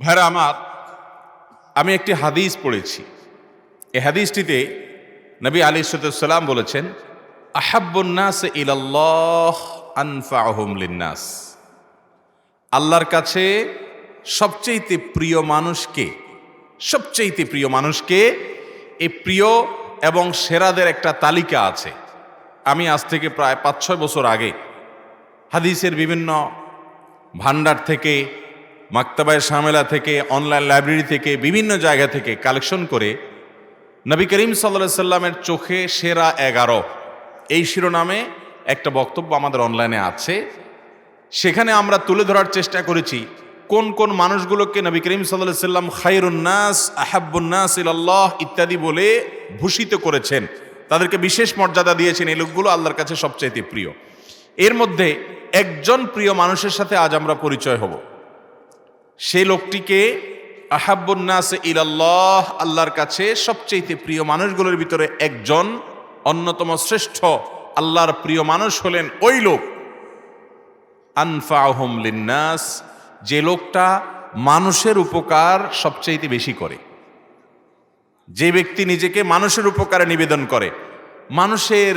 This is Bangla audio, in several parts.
ভাইরা আমার, আমি একটি হাদিস পড়েছি। এই হাদিসটিতে নবী আলাইহিস সালাম বলেছেন, আহাব্বুন নাস ইলাল্লাহ আনফাউহুম লিন্নাস। আল্লাহর কাছে সবচেয়ে প্রিয় মানুষকে এই প্রিয় এবং সেরাদের একটা তালিকা আছে। আমি আজ থেকে প্রায় 5-6 বছর আগে হাদিসের বিভিন্ন ভান্ডার থেকে, মাকতাবায়ে শামেলা থেকে, অনলাইন লাইব্রেরি থেকে, বিভিন্ন জায়গা থেকে কালেকশন করে নবী করিম সাল্লাল্লাহু আলাইহি সাল্লামের চোখে সেরা 11 এই শিরোনামে একটা বক্তব্য আমাদের অনলাইনে আছে। সেখানে আমরা তুলে ধরার চেষ্টা করেছি কোন কোন মানুষগুলোকে নবী করিম সাল্লাল্লাহু আলাইহি সাল্লাম খায়রুন নাস, আহাব্বুন নাস ইলাল্লাহ ইত্যাদি বলে ভূষিত করেছেন, তাদেরকে বিশেষ মর্যাদা দিয়েছেন। এই লোকগুলো আল্লাহর কাছে সবচাইতে প্রিয়। এর মধ্যে একজন প্রিয় মানুষের সাথে আজ আমরা পরিচয় হব। সেই লোকটিকে আহাব্বুন নাস ইলাল্লাহ, আল্লাহর কাছে সবচেয়ে প্রিয় মানুষগুলোর ভিতরে একজন, অন্যতম শ্রেষ্ঠ আল্লাহর প্রিয় মানুষ হলেন ওই লোক আনফাউহুম লিন্নাস, যে লোকটা মানুষের উপকার সবচেয়ে বেশি করে। যে ব্যক্তি নিজেকে মানুষের উপকারে নিবেদন করে, মানুষের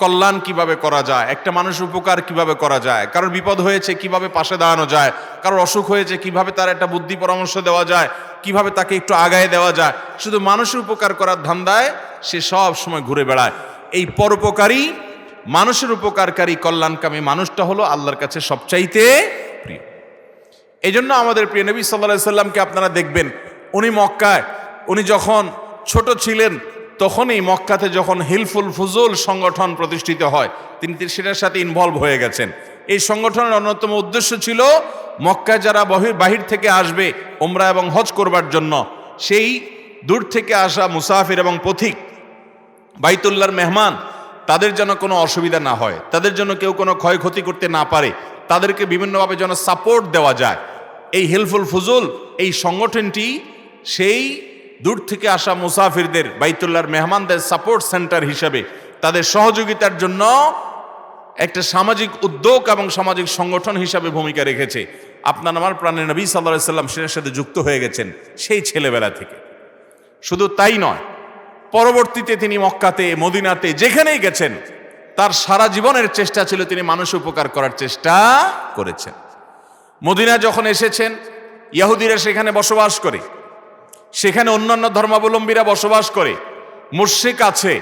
কল্যাণ কিভাবে করা যায়, একটা মানুষের উপকার কিভাবে করা যায়, কারোর বিপদ হয়েছে কিভাবে পাশে দাঁড়ানো যায়, কারোর অসুখ হয়েছে কিভাবে তার একটা বুদ্ধি পরামর্শ দেওয়া যায়, কিভাবে তাকে একটু আগায় দেওয়া যায়, শুধু মানুষের উপকার করার ধান্দায় সে সব সময় ঘুরে বেড়ায়। এই পরোপকারী, মানুষের উপকারকারী, কল্যাণকামী মানুষটা হলো আল্লাহর কাছে সবচাইতে প্রিয়। এই জন্য আমাদের প্রিয় নবী সাল্লাল্লাহু আলাইহি সাল্লামকে আপনারা দেখবেন, উনি মক্কায়, উনি যখন ছোট ছিলেন তখনই মক্কাতে যখন হিলফুল ফুজুল সংগঠন প্রতিষ্ঠিত হয়, তিনি সেটার সাথে ইনভলভ হয়ে গেছেন। এই সংগঠনের অন্যতম উদ্দেশ্য ছিল মক্কায় যারা বাহির থেকে আসবে উমরা এবং হজ করবার জন্য, সেই দূর থেকে আসা মুসাফির এবং পথিক, বাইতুল্লাহর মেহমান, তাদের যেন কোনো অসুবিধা না হয়, তাদের জন্য কেউ কোনো ক্ষয়ক্ষতি করতে না পারে, তাদেরকে বিভিন্নভাবে যেন সাপোর্ট দেওয়া যায়। এই হিলফুল ফুজুল, এই সংগঠনটি সেই দূর থেকে আসা মুসাফিরদের, বাইতুল্লাহর মেহমানদের সাপোর্ট সেন্টার হিসেবে তাদের সহযোগিতার জন্য একটা সামাজিক উদ্যোগ এবং সামাজিক সংগঠন হিসাবে ভূমিকা রেখেছে। আপনার আমার প্রাণের নবী সাল্লাল্লাহু আলাইহি সাল্লাম সেটার সাথে যুক্ত হয়ে গেছেন সেই ছেলেবেলা থেকে। শুধু তাই নয়, পরবর্তীতে তিনি মক্কাতে, মদিনাতে যেখানেই গেছেন তার সারা জীবনের চেষ্টা ছিল তিনি মানুষ উপকার করার চেষ্টা করেছেন। মদিনা যখন এসেছেন, ইহুদিরা সেখানে বসবাস করে, সেখানে অন্যান্য ধর্মাবলম্বীরা বসবাস করে, মুশরিক আছে,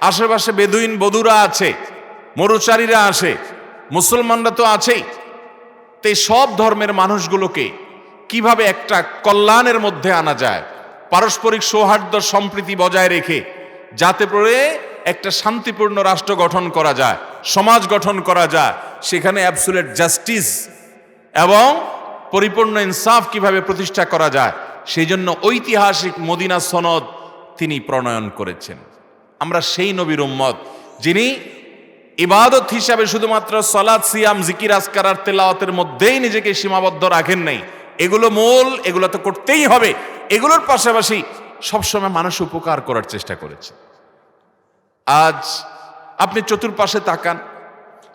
আশেপাশে বেদুইন বধুরা আছে, মরুচারীরা আছে, মুসলমানরা তো আছেই। তো সব ধর্মের মানুষগুলোকে কিভাবে একটা কল্যাণের মধ্যে আনা যায়, পারস্পরিক সৌহার্দ্য সম্প্রীতি বজায় রেখে, যাতে করে একটা শান্তিপূর্ণ রাষ্ট্র গঠন করা যায়, সমাজ গঠন করা যায়, সেখানে অ্যাবসুলেট জাস্টিস এবং পরিপূর্ণ ইনসাফ কিভাবে প্রতিষ্ঠা করা যায়, সেই জন্য ঐতিহাসিক মদিনা সনদ তিনি প্রণয়ন করেছেন। আমরা সেই নবীর উম্মত যিনি ইবাদত হিসাবে শুধুমাত্র সালাত, সিয়াম, জিকির, আজকার আর তেলাওয়াতের মধ্যেই নিজেকে সীমাবদ্ধ রাখেন নাই। এগুলো মূল, এগুলো তো করতেই হবে, এগুলোর পাশাপাশি সবসময় মানুষ উপকার করার চেষ্টা করেছে। আজ আপনি চতুর্পাশে তাকান,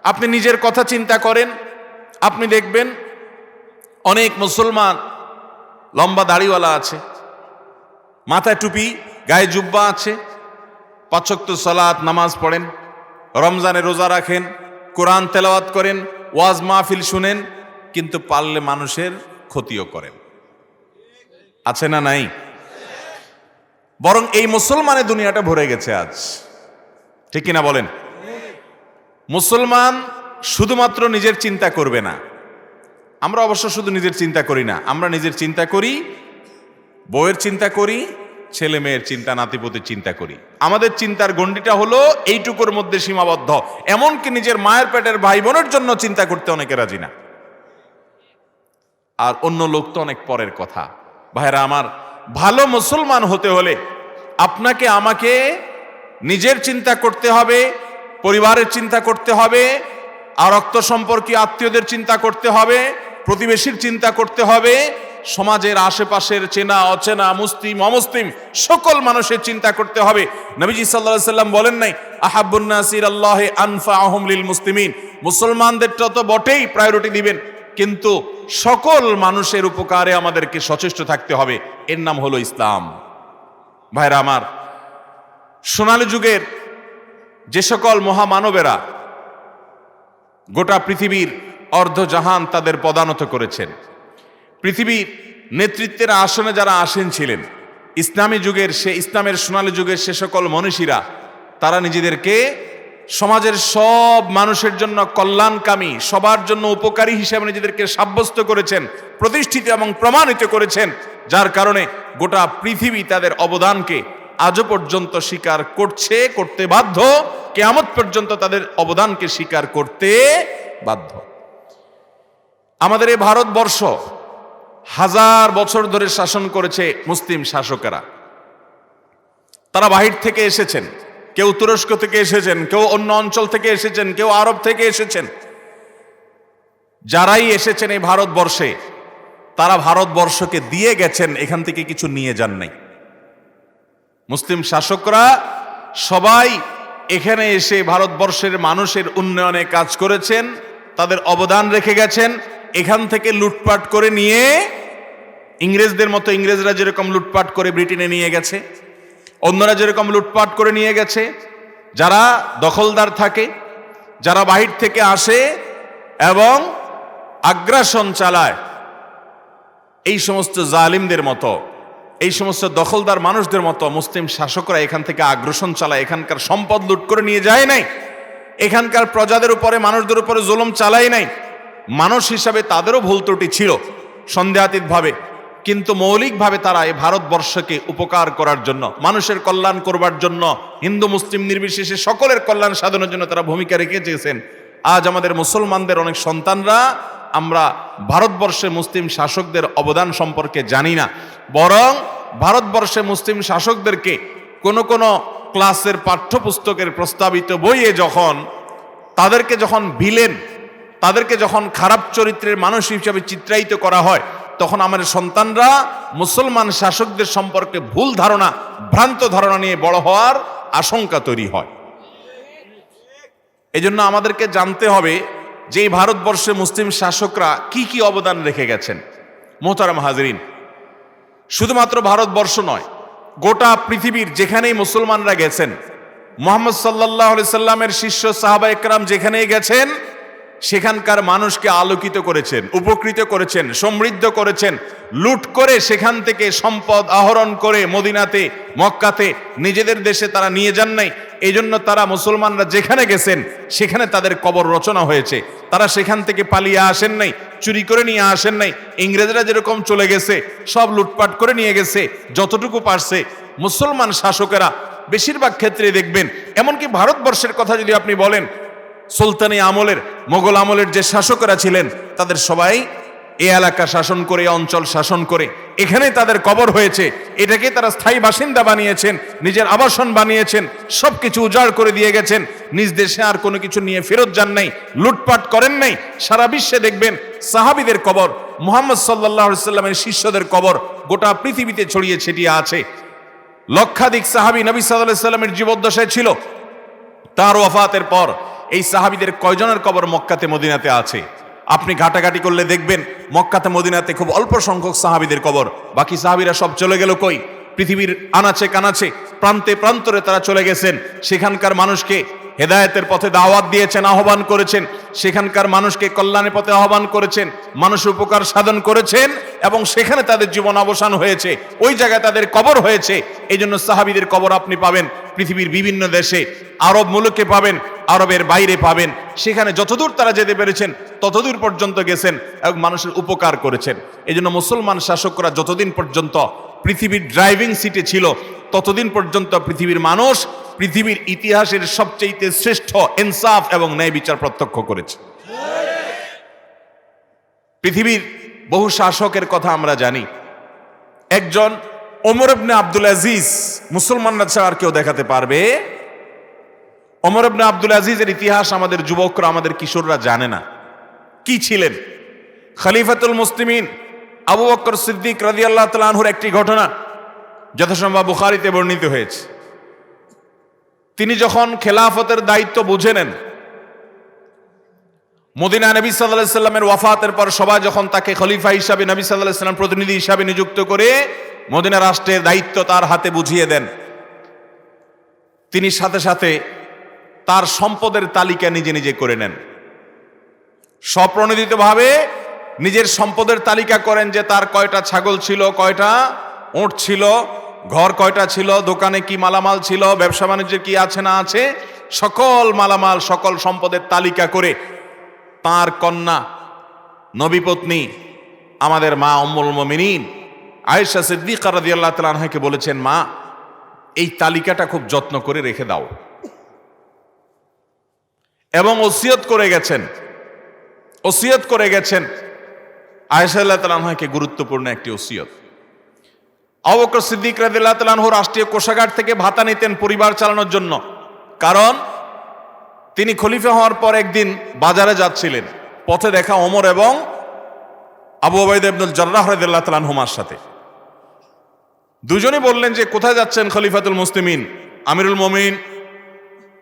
আপনি নিজের কথা চিন্তা করেন, আপনি দেখবেন অনেক মুসলমান লম্বা দাড়িওয়ালা আছে, মাথায় টুপি, গায়ে জুব্বা আছে, 5 ওয়াক্ত সালাত নামাজ পড়েন, রমজানে রোজা রাখেন, কোরআন তেলাওয়াত করেন, ওয়াজ মাহফিল শুনেন, কিন্তু পারলে মানুষের ক্ষতিও করেন। আছে না নাই? বরং এই মুসলমানের দুনিয়াটা ভরে গেছে আজ, ঠিক কিনা বলেন? মুসলমান শুধুমাত্র নিজের চিন্তা করবে না। আমরা অবশ্য শুধু নিজের চিন্তা করি না, আমরা নিজের চিন্তা করি, বউয়ের চিন্তা করি, ছেলে মেয়ের চিন্তা, নাতিপুতির চিন্তা করি। আমাদের চিন্তার গণ্ডিটা হলো এইটুকুর মধ্যে সীমাবদ্ধ। এমনকি নিজের মায়ের পেটের ভাই বোনের জন্য চিন্তা করতে অনেকে রাজি না, আর অন্য লোক তো অনেক পরের কথা। ভাইরা আমার, ভালো মুসলমান হতে হলে আপনাকে আমাকে নিজের চিন্তা করতে হবে, পরিবারের চিন্তা করতে হবে, আর রক্ত সম্পর্কীয় আত্মীয়দের চিন্তা করতে হবে, প্রতিবেশীর চিন্তা করতে হবে, সমাজের আশেপাশের চেনা অচেনা, মুসলিম অমুসলিম সকল মানুষের চিন্তা করতে হবে। নবীজি সাল্লাল্লাহু আলাইহি সাল্লাম বলেন নাই, আহাব্বুন নাস ইলাল্লাহি আনফাউহুম লিল মুসলিমিন, মুসলমানদেরটা তো বটেই প্রায়োরিটি দিবেন, কিন্তু সকল মানুষের উপকারে আমাদেরকে সচেষ্ট থাকতে হবে। এর নাম হলো ইসলাম। ভাইরা আমার, সোনালী যুগের যে সকল মহামানবেরা গোটা পৃথিবীর অর্ধজাহান তাদের পদানত করেছেন, পৃথিবীর নেতৃত্বের আসনে যারা আসীন ছিলেন, ইসলামী যুগের ইসলামের সোনালী যুগের সে সকল মনীষীরা, তারা নিজেদেরকে সমাজের সব মানুষের জন্য কল্যাণকামী, সবার জন্য উপকারী হিসেবে নিজেদেরকে সাব্যস্ত করেছেন, প্রতিষ্ঠিত এবং প্রমাণিত করেছেন, যার কারণে গোটা পৃথিবী তাদের অবদানকে আজও পর্যন্ত স্বীকার করছে, করতে বাধ্য, কিয়ামত পর্যন্ত তাদের অবদানকে স্বীকার করতে বাধ্য। আমাদের এই ভারতবর্ষ হাজার বছর ধরে শাসন করেছে মুসলিম শাসকেরা। তারা বাহির থেকে এসেছেন, কেউ তুরস্ক থেকে এসেছেন, কেউ অন্য অঞ্চল থেকে এসেছেন, কেউ আরব থেকে এসেছেন। যারাই এসেছেন এই ভারতবর্ষে, তারা ভারতবর্ষকে দিয়ে গেছেন, এখান থেকে কিছু নিয়ে যান নাই। মুসলিম শাসকরা সবাই এখানে এসে ভারতবর্ষের মানুষের উন্নয়নে কাজ করেছেন, তাদের অবদান রেখে গেছেন। এখান থেকে লুটপাট করে নিয়ে, ইংরেজদের মতো ইংরেজরা যেরকম লুটপাট করে ব্রিটেনে নিয়ে গেছে, অন্যরা যেরকম লুটপাট করে নিয়ে গেছে, যারা দখলদার থাকে, যারা বাহির থেকে আসে এবং আগ্রাসন চালায়, এই সমস্ত জালিমদের মতো, এই সমস্ত দখলদার মানুষদের মতো মুসলিম শাসকরা এখান থেকে আগ্রাসন চালায়, এখানকার সম্পদ লুট করে নিয়ে যায় নাই, এখানকার প্রজাদের উপরে, মানুষদের উপরে জুলুম চালায় নাই। মানুষ হিসাবে তাদেরও ভুল ত্রুটি ছিল সন্দেহাতীতভাবে, কিন্তু মৌলিকভাবে তারা এই ভারতবর্ষকে উপকার করার জন্য, মানুষের কল্যাণ করবার জন্য, হিন্দু মুসলিম নির্বিশেষে সকলের কল্যাণ সাধনের জন্য তারা ভূমিকা রেখেছেন। আজ আমাদের মুসলমানদের অনেক সন্তানরা আমরা ভারতবর্ষে মুসলিম শাসকদের অবদান সম্পর্কে জানি না, বরং ভারতবর্ষে মুসলিম শাসকদেরকে কোন কোন ক্লাসের পাঠ্যপুস্তকের প্রস্তাবিত বইয়ে তাদেরকে যখন ভিলেন, তাদেরকে যখন খারাপ চরিত্রের মানুষ হিসেবে চিত্রায়িত করা হয়, তখন আমাদের সন্তানরা মুসলমান শাসকদের সম্পর্কে ভুল ধারণা, ভ্রান্ত ধারণা নিয়ে বড় হওয়ার আশঙ্কা তৈরি হয়। এজন্য আমাদেরকে জানতে হবে যে এই ভারতবর্ষে মুসলিম শাসকরা কি কি অবদান রেখে গেছেন। মোহতারাম হাজরিন, শুধুমাত্র ভারতবর্ষ নয়, গোটা পৃথিবীর যেখানেই মুসলমানরা গেছেন, মুহাম্মদ সাল্লাল্লাহু আলাইহি সাল্লামের শিষ্য সাহাবা একরাম যেখানেই গেছেন, সেখানকার মানুষকে আলোকিত করেছেন, উপকৃত করেছেন, সমৃদ্ধ করেছেন। লুট করে সেখান থেকে সম্পদ আহরণ করে মদিনাতে, মক্কাতে, নিজেদের দেশে তারা নিয়ে যান নাই। এই জন্য তারা, মুসলমানরা যেখানে গেছেন সেখানে তাদের কবর রচনা হয়েছে। তারা সেখান থেকে পালিয়ে আসেন নাই, চুরি করে নিয়ে আসেন নাই। ইংরেজরা যেরকম চলে গেছে, সব লুটপাট করে নিয়ে গেছে যতটুকু পারছে। মুসলমান শাসকেরা বেশিরভাগ ক্ষেত্রে দেখবেন, এমনকি ভারতবর্ষের কথা যদি আপনি বলেন, সুলতানি আমলের, মোগল আমলের যে শাসকরা ছিলেন, তাদের সবাই এই এলাকা শাসন করে, অঞ্চল শাসন করে, এখানেই তাদের কবর হয়েছে। এটাকে তারা স্থায়ী বাসিন্দা বানিয়েছেন, নিজের আবাসন বানিয়েছেন, সবকিছু উজাড় করে দিয়ে গেছেন। নিজ দেশে আর কোনো কিছু নিয়ে ফেরত যান নাই, লুটপাট করেন নাই। সারা বিশ্বে দেখবেন সাহাবীদের কবর, মুহাম্মদ সাল্লাল্লাহু আলাইহি সাল্লামের শিষ্যদের কবর গোটা পৃথিবীতে ছড়িয়ে ছিটিয়ে আছে। লক্ষাধিক সাহাবী নবী সাল্লাল্লাহু আলাইহি সাল্লামের জীবদ্দশায় ছিল। তার ওয়াফাতের পর এই সাহাবীদের কয়জনের কবর মক্কাতে, মদিনাতে আছে? আপনি ঘাটাঘাটি করলে দেখবেন মক্কাতে, মদিনাতে খুব অল্প সংখ্যক সাহাবীদের কবর। বাকি সাহাবীরা সব চলে গেল কই? পৃথিবীর আনাচে কানাচে, প্রান্তে প্রান্তরে তারা চলে গেছেন। সেখানকার মানুষকে হেদায়েতের পথে দাওয়াত দিয়েছেন, আহ্বান করেছেন, সেখানকার মানুষকে কল্যাণের পথে আহ্বান করেছেন, মানুষের উপকার সাধন করেছেন, এবং সেখানে তাদের জীবন অবসান হয়েছে, ওই জায়গায় তাদের কবর হয়েছে। এই জন্য সাহাবীদের কবর আপনি পাবেন পৃথিবীর বিভিন্ন দেশে, আরব মুলুকে পাবেন, আরবের বাইরে পাবেন। সেখানে যতদূর তারা যেতে পেরেছেন ততদূর পর্যন্ত গেছেন এবং মানুষের উপকার করেছেন। এই জন্য মুসলমান শাসকরা যতদিন পর্যন্ত পৃথিবীর ড্রাইভিং সিটে ছিল, ততদিন পর্যন্ত পৃথিবীর মানুষ পৃথিবীর ইতিহাসের সবচেয়ে শ্রেষ্ঠ ইনসাফ এবং ন্যায় বিচার প্রত্যক্ষ করেছে। পৃথিবীর বহু শাসকের কথা আমরা জানি। একজন ওমর ইবনে আব্দুল আজিজ, মুসলমানরা ছাড়া আর কেউ দেখাতে পারবে? ওমর ইবনে আব্দুল আজিজের ইতিহাস আমাদের যুবকরা, আমাদের কিশোররা জানে না। কি ছিলেন? খলিফাতুল মুসলিমিন আবু বকর সিদ্দিক রাদিয়াল্লাহু তাআলা আনহুর একটি ঘটনা যথাসম্ভব বুখারীতে বর্ণিত হয়েছে। তিনি যখন খেলাফতের দায়িত্ব বুঝে নেন, মদিনা নবী সাল্লাল্লাহু আলাইহি সাল্লামের ওয়াফাতের পর সবাই যখন তাকে খলিফা হিসাবে নবী সাল্লাল্লাহু আলাইহি সাল্লাম প্রতিনিধি হিসাবে নিযুক্ত করে মদিনা রাষ্ট্রের দায়িত্ব তার হাতে বুঝিয়ে দেন, তিনি সাথে সাথে তার সম্পদের তালিকা নিজে নিজে করে নেন। স্বপ্রণোদিতভাবে নিজের সম্পদের তালিকা করেন যে তার কয়টা ছাগল ছিল, কয়টা উট ছিল, ঘর কয়টা ছিল, দোকানে কি মালামাল ছিল, ব্যবসা বাণিজ্যে কি আছে না আছে, সকল মালামাল সকল সম্পদের তালিকা করে তার কন্যা নবীপত্নী আমাদের মা উম্মুল মুমিনিন আয়েশা সিদ্দিকা রাদিয়াল্লাহু তাআলা আনহাকে বলেছেন, মা এই তালিকাটা খুব যত্ন করে রেখে দাও। এবং ওসিয়ত করে গেছেন আয়েশা রাদিয়াল্লাহু তাআলা আনহাকে গুরুত্বপূর্ণ একটি ওসিয়ত। আবু বকর সিদ্দিক রাদিয়াল্লাহু তাআলা আনহু রাষ্ট্রীয় কোষাগার থেকে ভাতা নিতেন পরিবার চালানোর জন্য, কারণ তিনি খলিফা হওয়ার পর একদিন বাজারে যাচ্ছিলেন, পথে দেখা ওমর এবং আবু উবাইদা ইবনুল জাররাহ রাদিয়াল্লাহু তাআলা আনহুমার সাথে। দুজনেই বললেন যে কোথায় যাচ্ছেন খলিফাতুল মুসলিমিন, আমিরুল মুমিনিন,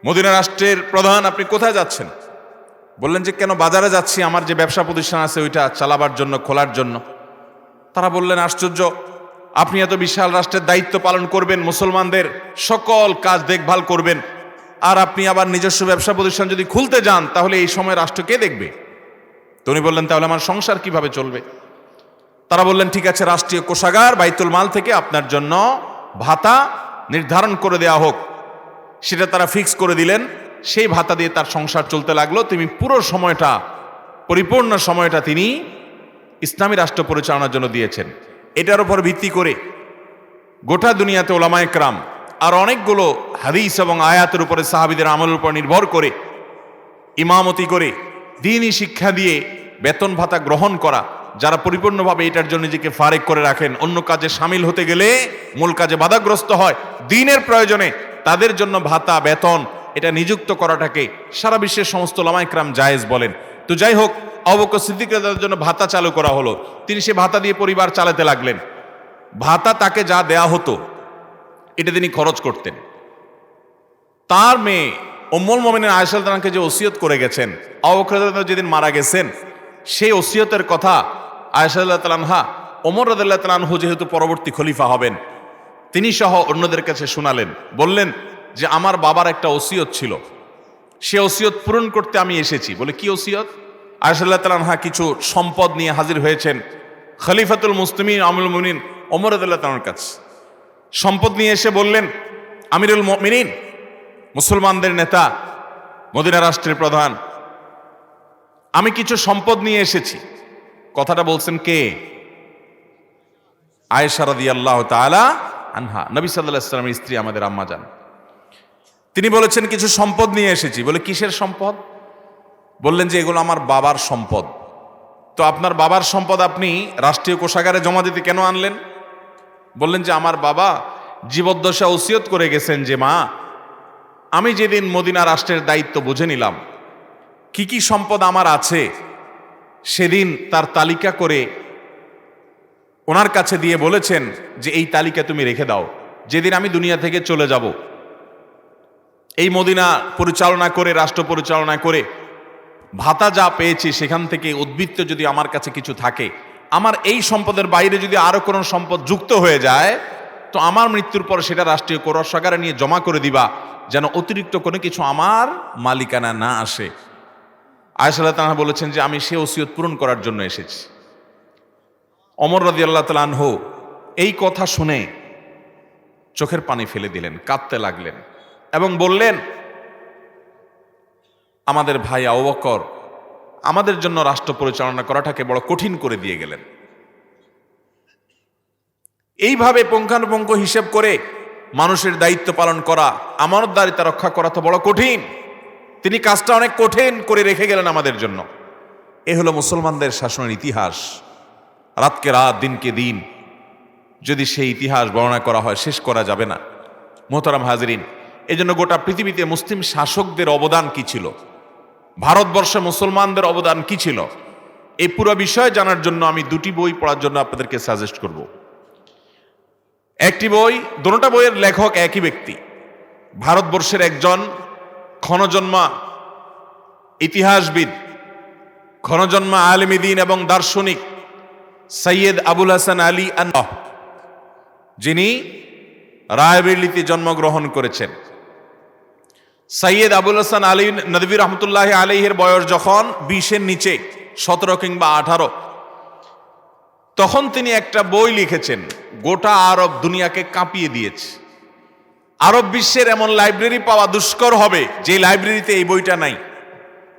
মদিনা রাষ্ট্রের প্রধান, আপনি কোথায় যাচ্ছেন? বললেন যে কেন, বাজারে যাচ্ছি, আমার যে ব্যবসা প্রতিষ্ঠান আছে ওইটা চালাবার জন্য, খোলার জন্য। তারা বললেন, আশ্চর্য, আপনি এত বিশাল রাষ্ট্রের দায়িত্ব পালন করবেন, মুসলমানদের সকল কাজ দেখভাল করবেন, আর আপনি আবার নিজস্ব ব্যবসা প্রতিষ্ঠান যদি খুলতে যান তাহলে এই সময় রাষ্ট্র কে দেখবে? তো উনি বললেন, তাহলে আমার সংসার কিভাবে চলবে? তারা বললেন, ঠিক আছে, রাষ্ট্রীয় কোষাগার বাইতুল মাল থেকে আপনার জন্য ভাতা নির্ধারণ করে দেয়া হোক। সেটা তারা ফিক্স করে দিলেন, সেই ভাতা দিয়ে তার সংসার চলতে লাগলো। তিনি পুরো সময়টা, পরিপূর্ণ সময়টা তিনি ইসলামী রাষ্ট্র পরিচালনার জন্য দিয়েছেন। এটার উপর ভিত্তি করে গোটা দুনিয়াতে ওলামায়ে কেরাম আর অনেকগুলো হাদিস এবং আয়াতের উপরে সাহাবীদের আমলের উপর নির্ভর করে ইমামতি করে দ্বীনি শিক্ষা দিয়ে বেতন ভাতা গ্রহণ করা, যারা পরিপূর্ণভাবে এটার জন্য নিজেকে ফারেক করে রাখেন, অন্য কাজে সামিল হতে গেলে মূল কাজে বাধাগ্রস্ত হয়, দ্বীনের প্রয়োজনে তাদের জন্য ভাতা বেতন এটা নিযুক্ত করাটাকে সারা বিশ্বের সমস্ত ওলামায়ে কেরাম জায়েজ বলেন। তো যাই হোক, আবু বকর সিদ্দিক রাদিয়াল্লাহু তাআলার জন্য ভাতা চালু করা হলো। তিনি সে ভাতা দিয়ে পরিবার চালাতে লাগলেন। ভাতা তাকে যা দেয়া হতো এটা তিনি খরচ করতেন। তার মেয়ে উম্মুল মুমিনিন আয়েশা রাদিয়াল্লাহু তাআলাকে যে ওসিয়ত করে গেছেন, আবু বকর রাদিয়াল্লাহু তাআলা যেদিন মারা গেছেন সেই ওসিয়তের কথা আয়েশা রাদিয়াল্লাহু তাআলা আনহা ওমর রাদিয়াল্লাহু তাআলা আনহু যেহেতু পরবর্তী খলিফা হবেন তিনি সহ অন্যদের কাছে শোনালেন, বললেন যে আমার বাবার একটা ওসিয়ত ছিল, সে ওসিয়ত পূরণ করতে আমি এসেছি। বলে, কি ওসিয়ত? আয়েশা রাদিয়াল্লাহু তাআলা আনহা কিছু সম্পদ নিয়ে হাজির হয়েছেন খলিফাতুল মুসলিমিন আমিরুল মুমিনিন ওমর রাদিয়াল্লাহু তাআলার কাছে। সম্পদ নিয়ে এসে বললেন, আমিরুল মুমিনিন, মুসলমানদের নেতা, মদিনা রাষ্ট্রের প্রধান, আমি কিছু সম্পদ নিয়ে এসেছি। কথাটা বলছেন কে? আয়েশা রাদিয়াল্লাহু তাআলা আনহা, নবী সাল্লাল্লাহু আলাইহি ওয়াসাল্লামের স্ত্রী, আমাদের আম্মা জান। তিনি বলেছেন কিছু সম্পদ নিয়ে এসেছি। বলে, কিসের সম্পদ? বললেন যে এগুলো আমার বাবার সম্পদ। তো আপনার বাবার সম্পদ আপনি রাষ্ট্রীয় কোষাগারে জমা দিতে কেন আনলেন? বললেন যে আমার বাবা জীবদ্দশা ওসিয়ত করে গেছেন যে মা, আমি যেদিন মদিনা রাষ্ট্রের দায়িত্ব বুঝে নিলাম কি কি সম্পদ আমার আছে, সেদিন তার তালিকা করে ওনার কাছে দিয়ে বলেছেন যে এই তালিকা তুমি রেখে দাও, যেদিন আমি দুনিয়া থেকে চলে যাব এই মদিনা পরিচালনা করে, রাষ্ট্র পরিচালনা করে ভাতা যা পেয়েছি সেখান থেকে উদ্বৃত্ত যদি আমার কাছে কিছু থাকে, আমার এই সম্পদের বাইরে যদি আরো কোনো সম্পদ যুক্ত হয়ে যায় তো আমার মৃত্যুর পর সেটা রাষ্ট্রীয় কোষাগারে নিয়ে জমা করে দিবা, যেন অতিরিক্ত কোনো কিছু আমার মালিকানা না আসে। আয়েশা রাদিয়াল্লাহু তাআলা বলেছেন যে আমি সে ওসিয়ত পূরণ করার জন্য এসেছি। ওমর রাদিয়াল্লাহু তাআলা আনহু এই কথা শুনে চোখের পানি ফেলে দিলেন, কাঁদতে লাগলেন এবং বললেন, আমাদের ভাই আবু বকর আমাদের জন্য রাষ্ট্র পরিচালনা করাটাকে বড় কঠিন করে দিয়ে গেলেন। এইভাবে পুঙ্খানুপুঙ্খ হিসেব করে মানুষের দায়িত্ব পালন করা, আমানতদারিতা রক্ষা করা তো বড় কঠিন। তিনি কাজটা অনেক কঠিন করে রেখে গেলেন আমাদের জন্য। এ হলো মুসলমানদের শাসনের ইতিহাস। রাতকে রাত, দিনকে দিন, যদি সেই ইতিহাস বর্ণনা করা হয় শেষ করা যাবে না। মোহতারাম হাজরিন, এজন্য গোটা পৃথিবীতে মুসলিম শাসকদের অবদান কি ছিল, ভারতবর্ষে মুসলমানদের অবদান কি ছিল, এই পুরো বিষয় জানার জন্য আমি দুটি বই পড়ার জন্য আপনাদেরকে সাজেস্ট করব। একটি বই, দুটোটা বইয়ের লেখক একই ব্যক্তি, ভারতবর্ষের একজন ক্ষণজন্মা ইতিহাসবিদ ঘনজন্মা আলেম দ্বীন এবং দার্শনিক সৈয়দ আবুল হাসান আলী আনওয়াহ, যিনি রায়বেরিলিতে জন্মগ্রহণ করেছেন। সৈয়দ আবুল হাসান আলী নদভী রহমতুল্লাহ আলাইহির বয়স যখন 20-এর নিচে, 17 কিংবা 18, তখন তিনি একটা বই লিখেছেন, গোটা আরব দুনিয়াকে কাঁপিয়ে দিয়েছে। আরব বিশ্বের এমন লাইব্রেরি পাওয়া দুষ্কর হবে যে লাইব্রেরিতে এই বইটা নাই।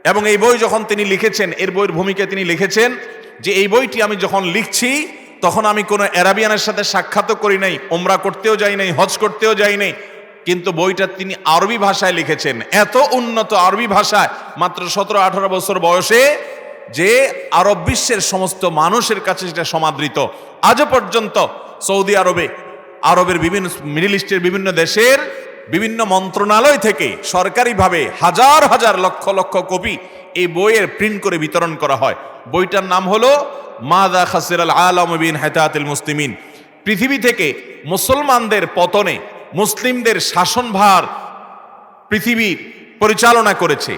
এবং এই বই যখন তিনি লিখেছেন, এর বইয়ের ভূমিকা তিনি লিখেছেন যে এই বইটি আমি যখন লিখছি তখন আমি কোনো আরাবিয়ানের সাথে সাক্ষাৎও করি নাই, ওমরা করতেও যাই নাই, হজ করতেও যাই নাই, কিন্তু বইটা তিনি আরবি ভাষায় লিখেছেন। এত উন্নত আরবি ভাষায় মাত্র 17-18 বছর বয়সে, যে আরব বিশ্বের সমস্ত মানুষের কাছে সেটা সমাদৃত। আজও পর্যন্ত সৌদি আরবে, আরবের বিভিন্ন, মিডল ইস্টের বিভিন্ন দেশের বিভিন্ন মন্ত্রণালয় থেকে সরকারিভাবে হাজার হাজার লক্ষ লক্ষ কপি এই বইয়ের প্রিন্ট করে বিতরণ করা হয়। বইটার নাম হলো মাযা খাসিরাল আলাম বিন হিতাতিল মুসলিমিন। পৃথিবী থেকে মুসলমানদের পতনে মুসলিমদের শাসনভার পৃথিবী পরিচালনা করেছে,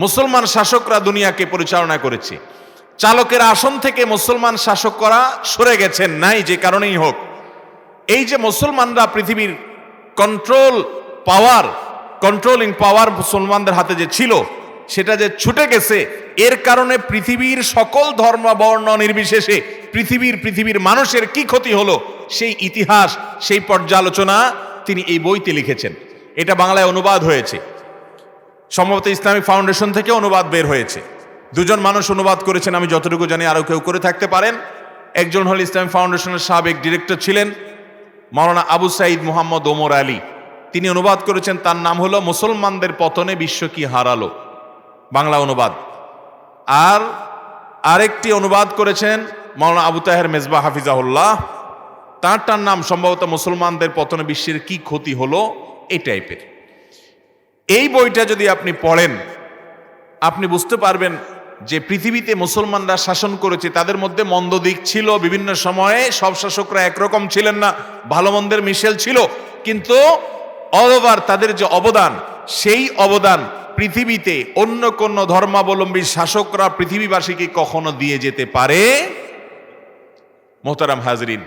মুসলমান শাসকরা দুনিয়াকে পরিচালনা করেছে। চালকের আসন থেকে মুসলমান শাসকরা সরে গেছেন, নাই যে কারণেই হোক, এই যে মুসলমানরা পৃথিবীর কন্ট্রোলিং পাওয়ার মুসলমানদের হাতে যে ছিল, সেটা যে ছুটে গেছে, এর কারণে পৃথিবীর সকল ধর্ম বর্ণ নির্বিশেষে পৃথিবীর মানুষের কি ক্ষতি হলো সেই ইতিহাস, সেই পর্যালোচনা তিনি এই বইতে লিখেছেন। এটা বাংলায় অনুবাদ হয়েছে, সম্ভবত ইসলামিক ফাউন্ডেশন থেকে অনুবাদ বের হয়েছে। দুজন মানুষ অনুবাদ করেছেন, আমি যতটুকু জানি আরো কেউ করে থাকতে পারেন। একজন হল ইসলামিক ফাউন্ডেশনের সাবেক ডিরেক্টর ছিলেন মাওলানা আবু সাইদ মুহাম্মদ ওমর আলী, তিনি অনুবাদ করেছেন, তার নাম হলো মুসলমানদের পতনে বিশ্ব কি হারালো, বাংলা অনুবাদ। আর আরেকটি অনুবাদ করেছেন মাওলানা আবু তাহের মেজবাহ হাফিজাহুল্লাহ, তারটার নাম সম্ভবত মুসলমানদের পতনে বিশ্বের কি ক্ষতি হলো, এই টাইপের। এই বইটা যদি আপনি পড়েন, আপনি বুঝতে পারবেন যে পৃথিবীতে মুসলমানরা শাসন করেছে, তাদের মধ্যে মন্দ দিক ছিল, বিভিন্ন সময়ে সব শাসকরা একরকম ছিলেন না, ভালো মন্দের মিশেল ছিল, কিন্তু অল ওভার তাদের যে অবদান, সেই অবদান পৃথিবীতে অন্য কোন ধর্মাবলম্বী শাসকরা পৃথিবীবাসীকে কখনো দিয়ে যেতে পারে? মোহতারাম হাজরিন,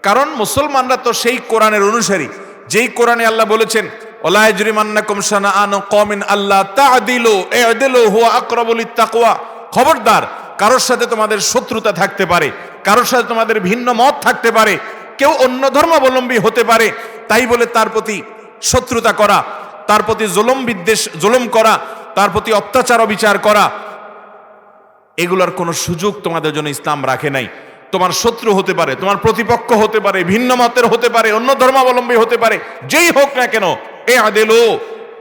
কারণ মুসলমানরা তো সেই কোরআনের অনুসারী, যেই কোরআনে আল্লাহ বলেছেন ওয়ালা ইয়াজরিমান্নাকুম শানাআনু কওমিন আল্লা তা'দিলু ই'দিলু হুয়া আকরাবু লিত-তাকওয়া। খবরদার, কারোর সাথে তোমাদের শত্রুতা থাকতে পারে, কারোর সাথে তোমাদের ভিন্ন মত থাকতে পারে, কেউ অন্য ধর্মাবলম্বী হতে পারে, তাই বলে তার প্রতি শত্রুতা করা, তার প্রতি জুলুম করা, তার প্রতি অত্যাচার বিচার করা, এগুলোর কোনো সুযোগ তোমাদের জন্য ইসলাম রাখে নাই। তোমার শত্রু হতে পারে, তোমার প্রতিপক্ষ হতে পারে, ভিন্ন মতের হতে পারে, অন্য ধর্মাবলম্বী হতে পারে, যেই হোক না কেন, এ আদেলো,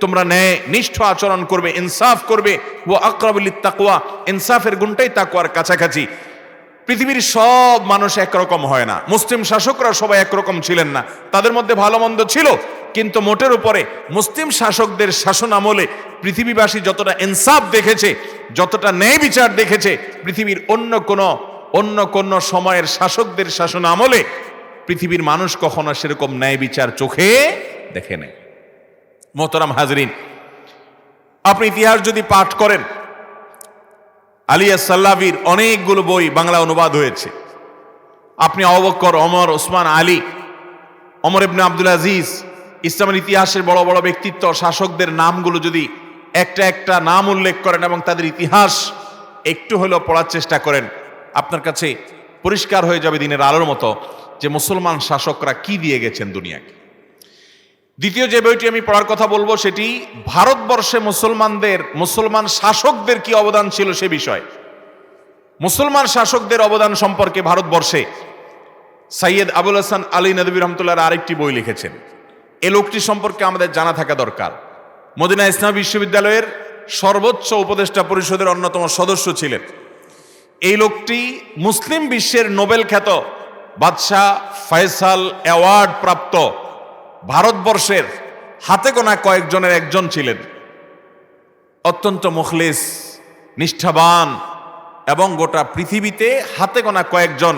তোমরা ন্যায় নিষ্ঠ আচরণ করবে, ইনসাফ করবে। ওয়া আকরাবু লিত-তাকওয়া, ইনসাফের গুণটাই তাকওয়ার কাছাকাছি। পৃথিবীর সব মানুষ একরকম হয় না, মুসলিম শাসকরা সবাই একরকম ছিলেন না, তাদের মধ্যে ভালো মন্দ ছিল, কিন্তু মোটের উপরে মুসলিম শাসকদের শাসন আমলে পৃথিবীবাসী যতটা ইনসাফ দেখেছে, যতটা ন্যায় বিচার দেখেছে, পৃথিবীর অন্য কোন সময়ের শাসকদের শাসন আমলে পৃথিবীর মানুষ কখনো সেরকম ন্যায় বিচার চোখে দেখে নাই। মোহতারাম হাজরিন, আপনি ইতিহাস যদি পাঠ করেন, আলিয়া সাল্লাবির অনেকগুলো বই বাংলা অনুবাদ হয়েছে। আপনি আবু বকর, ওমর, ওসমান, আলী, ওমর ইবনে আব্দুল আজিজ, ইসলামের ইতিহাসের বড় বড় ব্যক্তিত্ব, শাসকদের নামগুলো যদি একটা একটা নাম উল্লেখ করেন এবং তাদের ইতিহাস একটু হলেও পড়ার চেষ্টা করেন, আপনার কাছে পরিষ্কার হয়ে যাবে দিনের আলোর মতো যে মুসলমান শাসকরা কি দিয়ে গেছেন দুনিয়াকে। দ্বিতীয় যে বইটি আমি পড়ার কথা বলবো, সেটি ভারতবর্ষে মুসলমান শাসকদের কি অবদান ছিল সে বিষয়। মুসলমান শাসকদের অবদান সম্পর্কে ভারতবর্ষে সৈয়দ আবুল হাসান আলী নদভী রহমতুল্লাহ আরেকটি বই লিখেছেন। এই লোকটি সম্পর্কে আমাদের জানা থাকা দরকার। মদিনা ইসলামী বিশ্ববিদ্যালয়ের সর্বোচ্চ উপদেষ্টা পরিষদের অন্যতম সদস্য ছিলেন। এই লোকটি মুসলিম বিশ্বের নোবেল খ্যাত বাদশাহ ফয়সাল অ্যাওয়ার্ড প্রাপ্ত ভারতবর্ষের হাতে গোনা কয়েকজনের একজন ছিলেন। অত্যন্ত মুখলিস, নিষ্ঠাবান, এবং গোটা পৃথিবীতে হাতে গোনা কয়েকজন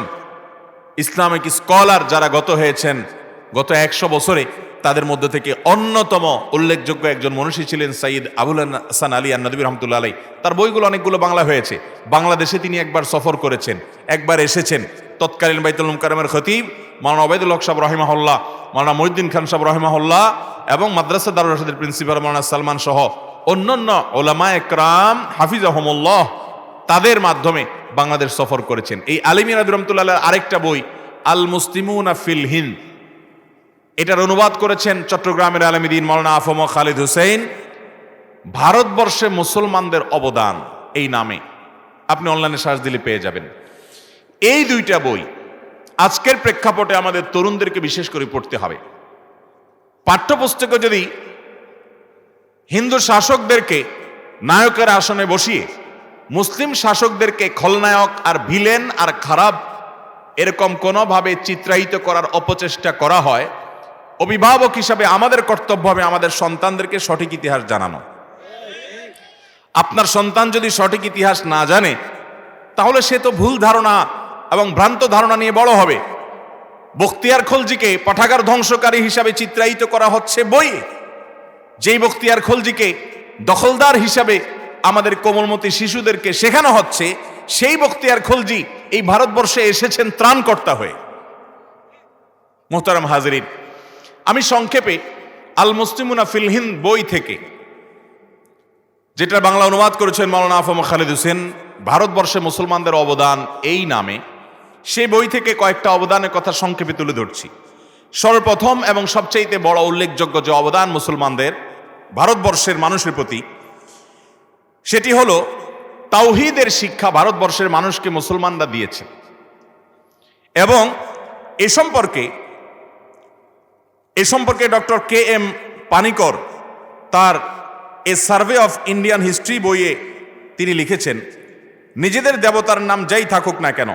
ইসলামিক স্কলার যারা গত হয়েছেন গত 100 বছরে, তাদের মধ্য থেকে অন্যতম উল্লেখযোগ্য একজন মনীষী ছিলেন সৈয়দ আবুল হাসান আলী আন-নদভী রহমতুল্লাহ আলাইহ। তার বইগুলো অনেকগুলো বাংলা হয়েছে। বাংলাদেশে তিনি একবার সফর করেছেন, একবার এসেছেন। তৎকালীন বাইতুল মুকাররমের খতিব মাওলানা ওবায়দুল হক সাহেব রাহিমাহুল্লাহ, মাওলানা মহিউদ্দিন খান সাহেব রাহিমাহুল্লাহ এবং মাদ্রাসা দারুল রাশিদের প্রিন্সিপাল মাওলানা সালমান সহ অন্যান্য উলামা একরাম হাফিজাহুমুল্লাহ তাদের মাধ্যমে বাংলাদেশ সফর করেছেন। এই আলী মিরাদ রহমতুল্লাহ আরেকটা বই আল মুসলিমুনা ফিল হিন্দ, এটার অনুবাদ করেছেন চট্টগ্রামের আলেমী দ্বীন মাওলানা আফম খালিদ হুসেইন। ভারতবর্ষে মুসলমানদের অবদান এই নামে আপনি অনলাইনে সার্চ দিলে পেয়ে যাবেন। এই দুইটা বই আজকের প্রেক্ষাপটে আমাদের তরুণদেরকে বিশেষ করে পড়তে হবে। পাঠ্যপুস্তকে যদি হিন্দু শাসকদেরকে নায়কের আসনে বসিয়ে মুসলিম শাসকদেরকে খলনায়ক আর ভিলেন আর খারাপ এরকম কোনোভাবে চিত্রায়িত করার অপচেষ্টা করা হয়, অভিভাবক হিসাবে আমাদের কর্তব্য হবে আমাদের সন্তানদেরকে সঠিক ইতিহাস জানানো। আপনার সন্তান যদি সঠিক ইতিহাস না জানে তাহলে সে তো ভুল ধারণা এবং ভ্রান্ত ধারণা নিয়ে বড় হবে। বখতিয়ার খলজিকে পাঠাগার ধ্বংসকারী হিসাবে চিত্রায়িত করা হচ্ছে বইয়ে, যেই বখতিয়ার খলজিকে দখলদার হিসাবে আমাদের কোমলমতি শিশুদেরকে শেখানো হচ্ছে, সেই বখতিয়ার খলজি এই ভারতবর্ষে এসেছেন ত্রাণকর্তা হয়ে। মোহতারাম হাজরিন, আমি সংক্ষেপে আল মুসলিমুনা ফিল হিন্দ বই থেকে, যেটা বাংলা অনুবাদ করেছেন মাওলানা আফম খালিদ হোসেন, ভারতবর্ষে মুসলমানদের অবদান এই নামে, সেই বই থেকে কয়েকটা অবদানের কথা সংক্ষেপে তুলে ধরছি। সর্বপ্রথম এবং সবচেয়ে বড় উল্লেখযোগ্য যে অবদান মুসলমানদের ভারতবর্ষের মানুষের প্রতি, সেটি হলো তাওহীদের শিক্ষা ভারতবর্ষের মানুষকে মুসলমানরা দিয়েছে। এবং এ সম্পর্কে ডক্টর কে এম পানিকর তার এ সার্ভে অফ ইন্ডিয়ান হিস্ট্রি বইয়ে তিনি লিখেছেন, নিজেদের দেবতার নাম যাই থাকুক না কেন,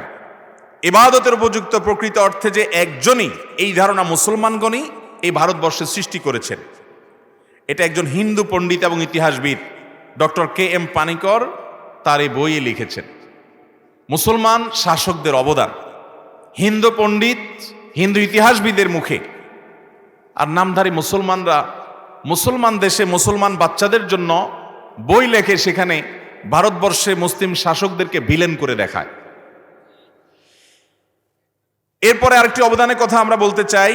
ইবাদতের উপযুক্ত প্রকৃত অর্থে যে একজনই, এই ধারণা মুসলমানগণই এই ভারতবর্ষে সৃষ্টি করেছেন। এটা একজন হিন্দু পণ্ডিত এবং ইতিহাসবিদ ডক্টর কে এম পানিকর তার এই বইয়ে লিখেছেন। মুসলমান শাসকদের অবদান হিন্দু পণ্ডিত, হিন্দু ইতিহাসবিদের মুখে। আর নামধারী মুসলমানরা মুসলমান দেশে মুসলমান বাচ্চাদের জন্য বই লেখে, সেখানে ভারতবর্ষে মুসলিম শাসকদেরকে ভিলেন করে দেখায়। এরপরে আরেকটি অবদানের কথা আমরা বলতে চাই,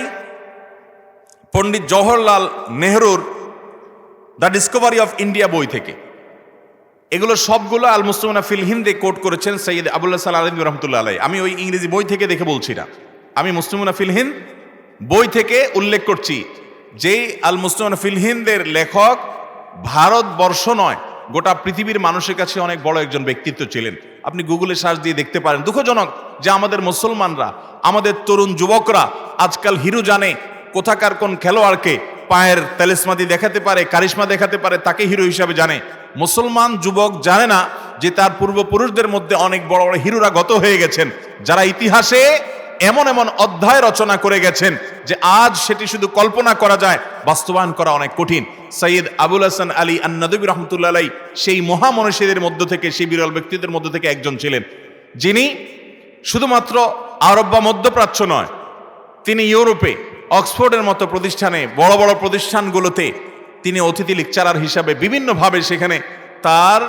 পণ্ডিত জওহরলাল নেহরুর দ্য ডিসকভারি অফ ইন্ডিয়া বই থেকে। এগুলো সবগুলো আল মুসলিমুনা ফিল হিন্দে কোট করেছেন সৈয়দ আবুল হাসান আলী রহমতুল্লাহ আলাইহ। আমি ওই ইংরেজি বই থেকে দেখে বলছি না, আমি মুসলিমুনা ফিল হিন্দ বই থেকে উল্লেখ করছি। যেই আল মুসলিমুনা ফিল হিন্দের লেখক ভারতবর্ষ নয়, গোটা পৃথিবীর মানুষের কাছে অনেক বড় একজন ব্যক্তিত্ব ছিলেন। আপনি গুগলে সার্চ দিয়ে দেখতে পারেন। দুঃখজনক যে আমাদের মুসলমানরা, আমাদের তরুণ যুবকরা আজকাল হিরো জানে, কোথাকার কোন খেলোয়াড়কে পায়ের তেলিসমাতি দেখাতে পারে, কারিশমা দেখাতে পারে, তাকে হিরো হিসাবে জানে। মুসলমান যুবক জানে না যে তার পূর্বপুরুষদের মধ্যে অনেক বড় বড় হিরোরা গত হয়ে গেছেন, যারা ইতিহাসে এমন এমন অধ্যায় রচনা করে গেছেন যে আজ সেটি শুধু কল্পনা করা যায়, বাস্তবায়ন করা অনেক কঠিন। সৈয়দ আবুল হাসান আলী আন-নদভী রহমতুল্লাহ আলাইহ সেই মহামনীষীদের মধ্য থেকে, সেই বিরল ব্যক্তিদের মধ্য থেকে একজন ছিলেন, যিনি শুধুমাত্র আরব বা মধ্যপ্রাচ্য নয়, তিনি ইউরোপে অক্সফোর্ডের মতো প্রতিষ্ঠানে, বড় বড় প্রতিষ্ঠানগুলোতে তিনি অতিথি লেকচারার হিসাবে বিভিন্নভাবে সেখানে তার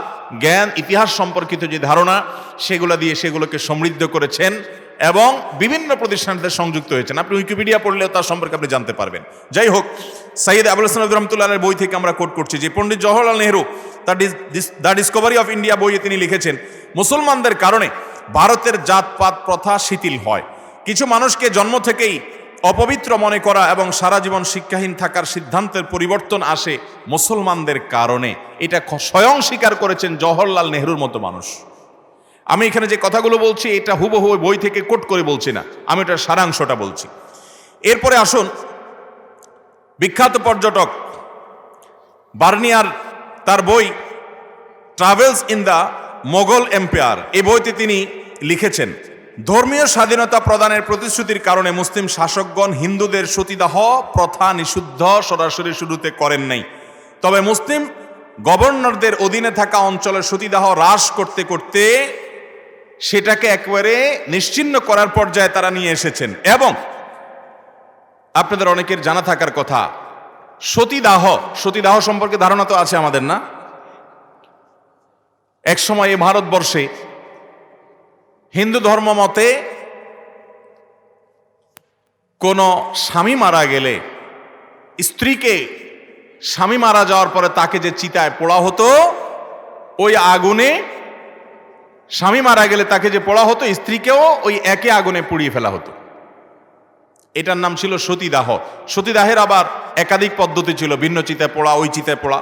জ্ঞান, ইতিহাস সম্পর্কিত যে ধারণা, সেগুলো দিয়ে সেগুলোকে সমৃদ্ধ করেছেন এবং বিভিন্ন প্রতিষ্ঠানতে সংযুক্ত হয়েছেন। আপনি উইকিপিডিয়া পড়লেও তার সম্পর্কে আপনি জানতে পারবেন। যাই হোক, সৈয়দ আবুল হাসান রহমতুল্লাহ আলাইহির বই থেকে আমরা কোট করছি যে পণ্ডিত জওহরলাল নেহরু তার দ্য ডিসকভারি অফ ইন্ডিয়া বইয়ে তিনি লিখেছেন, মুসলমানদের কারণে ভারতের জাতপাত প্রথা শিথিল হয়। কিছু মানুষকে জন্ম থেকেই অপবিত্র মনে করা এবং সারা জীবন শিক্ষাহীন থাকার সিদ্ধান্তের পরিবর্তন আসে মুসলমানদের কারণে। এটা স্বয়ং স্বীকার করেছেন জওহরলাল নেহরুর মতো মানুষ। আমি এখানে যে কথাগুলো বলছি এটা হুবহু বই থেকে কোট করে বলছি না, আমি এটার সারাংশটা বলছি। এরপরে আসুন, বিখ্যাত পর্যটক বার্নিয়ার তার বই travels in the Mughal empire, এই বইতে তিনি লিখেছেন, ধর্মীয় স্বাধীনতা প্রদানের প্রতিশ্রুতির কারণে মুসলিম শাসকগণ হিন্দুদের সতীদাহ প্রথা নিষিদ্ধ সরাসরি শুরুতে করেন নাই, তবে মুসলিম গভর্নরদের অধীনে থাকা অঞ্চলের সতীদাহ হ্রাস করতে করতে সেটাকে একেবারে নিশ্চিহ্ন করার পর্যায়ে তারা নিয়ে এসেছেন। এবং আপনাদের অনেকের জানা থাকার কথা, সতীদাহ। সতীদাহ সম্পর্কে ধারণা তো আছে আমাদের, না? এক সময় এই ভারতবর্ষে হিন্দু ধর্ম মতে কোন স্বামী মারা গেলে স্ত্রীকে, স্বামী মারা যাওয়ার পরে তাকে যে চিতায় পোড়া হতো, ওই আগুনে, স্বামী মারা গেলে তাকে যে পোড়া হতো, স্ত্রীকেও ওই একই আগুনে পুড়িয়ে ফেলা হতো। এটার নাম ছিল সতীদাহ। সতীদাহের আবার একাধিক পদ্ধতি ছিল, ভিন্ন চিতায় পোড়া, ওই চিতায় পোড়া,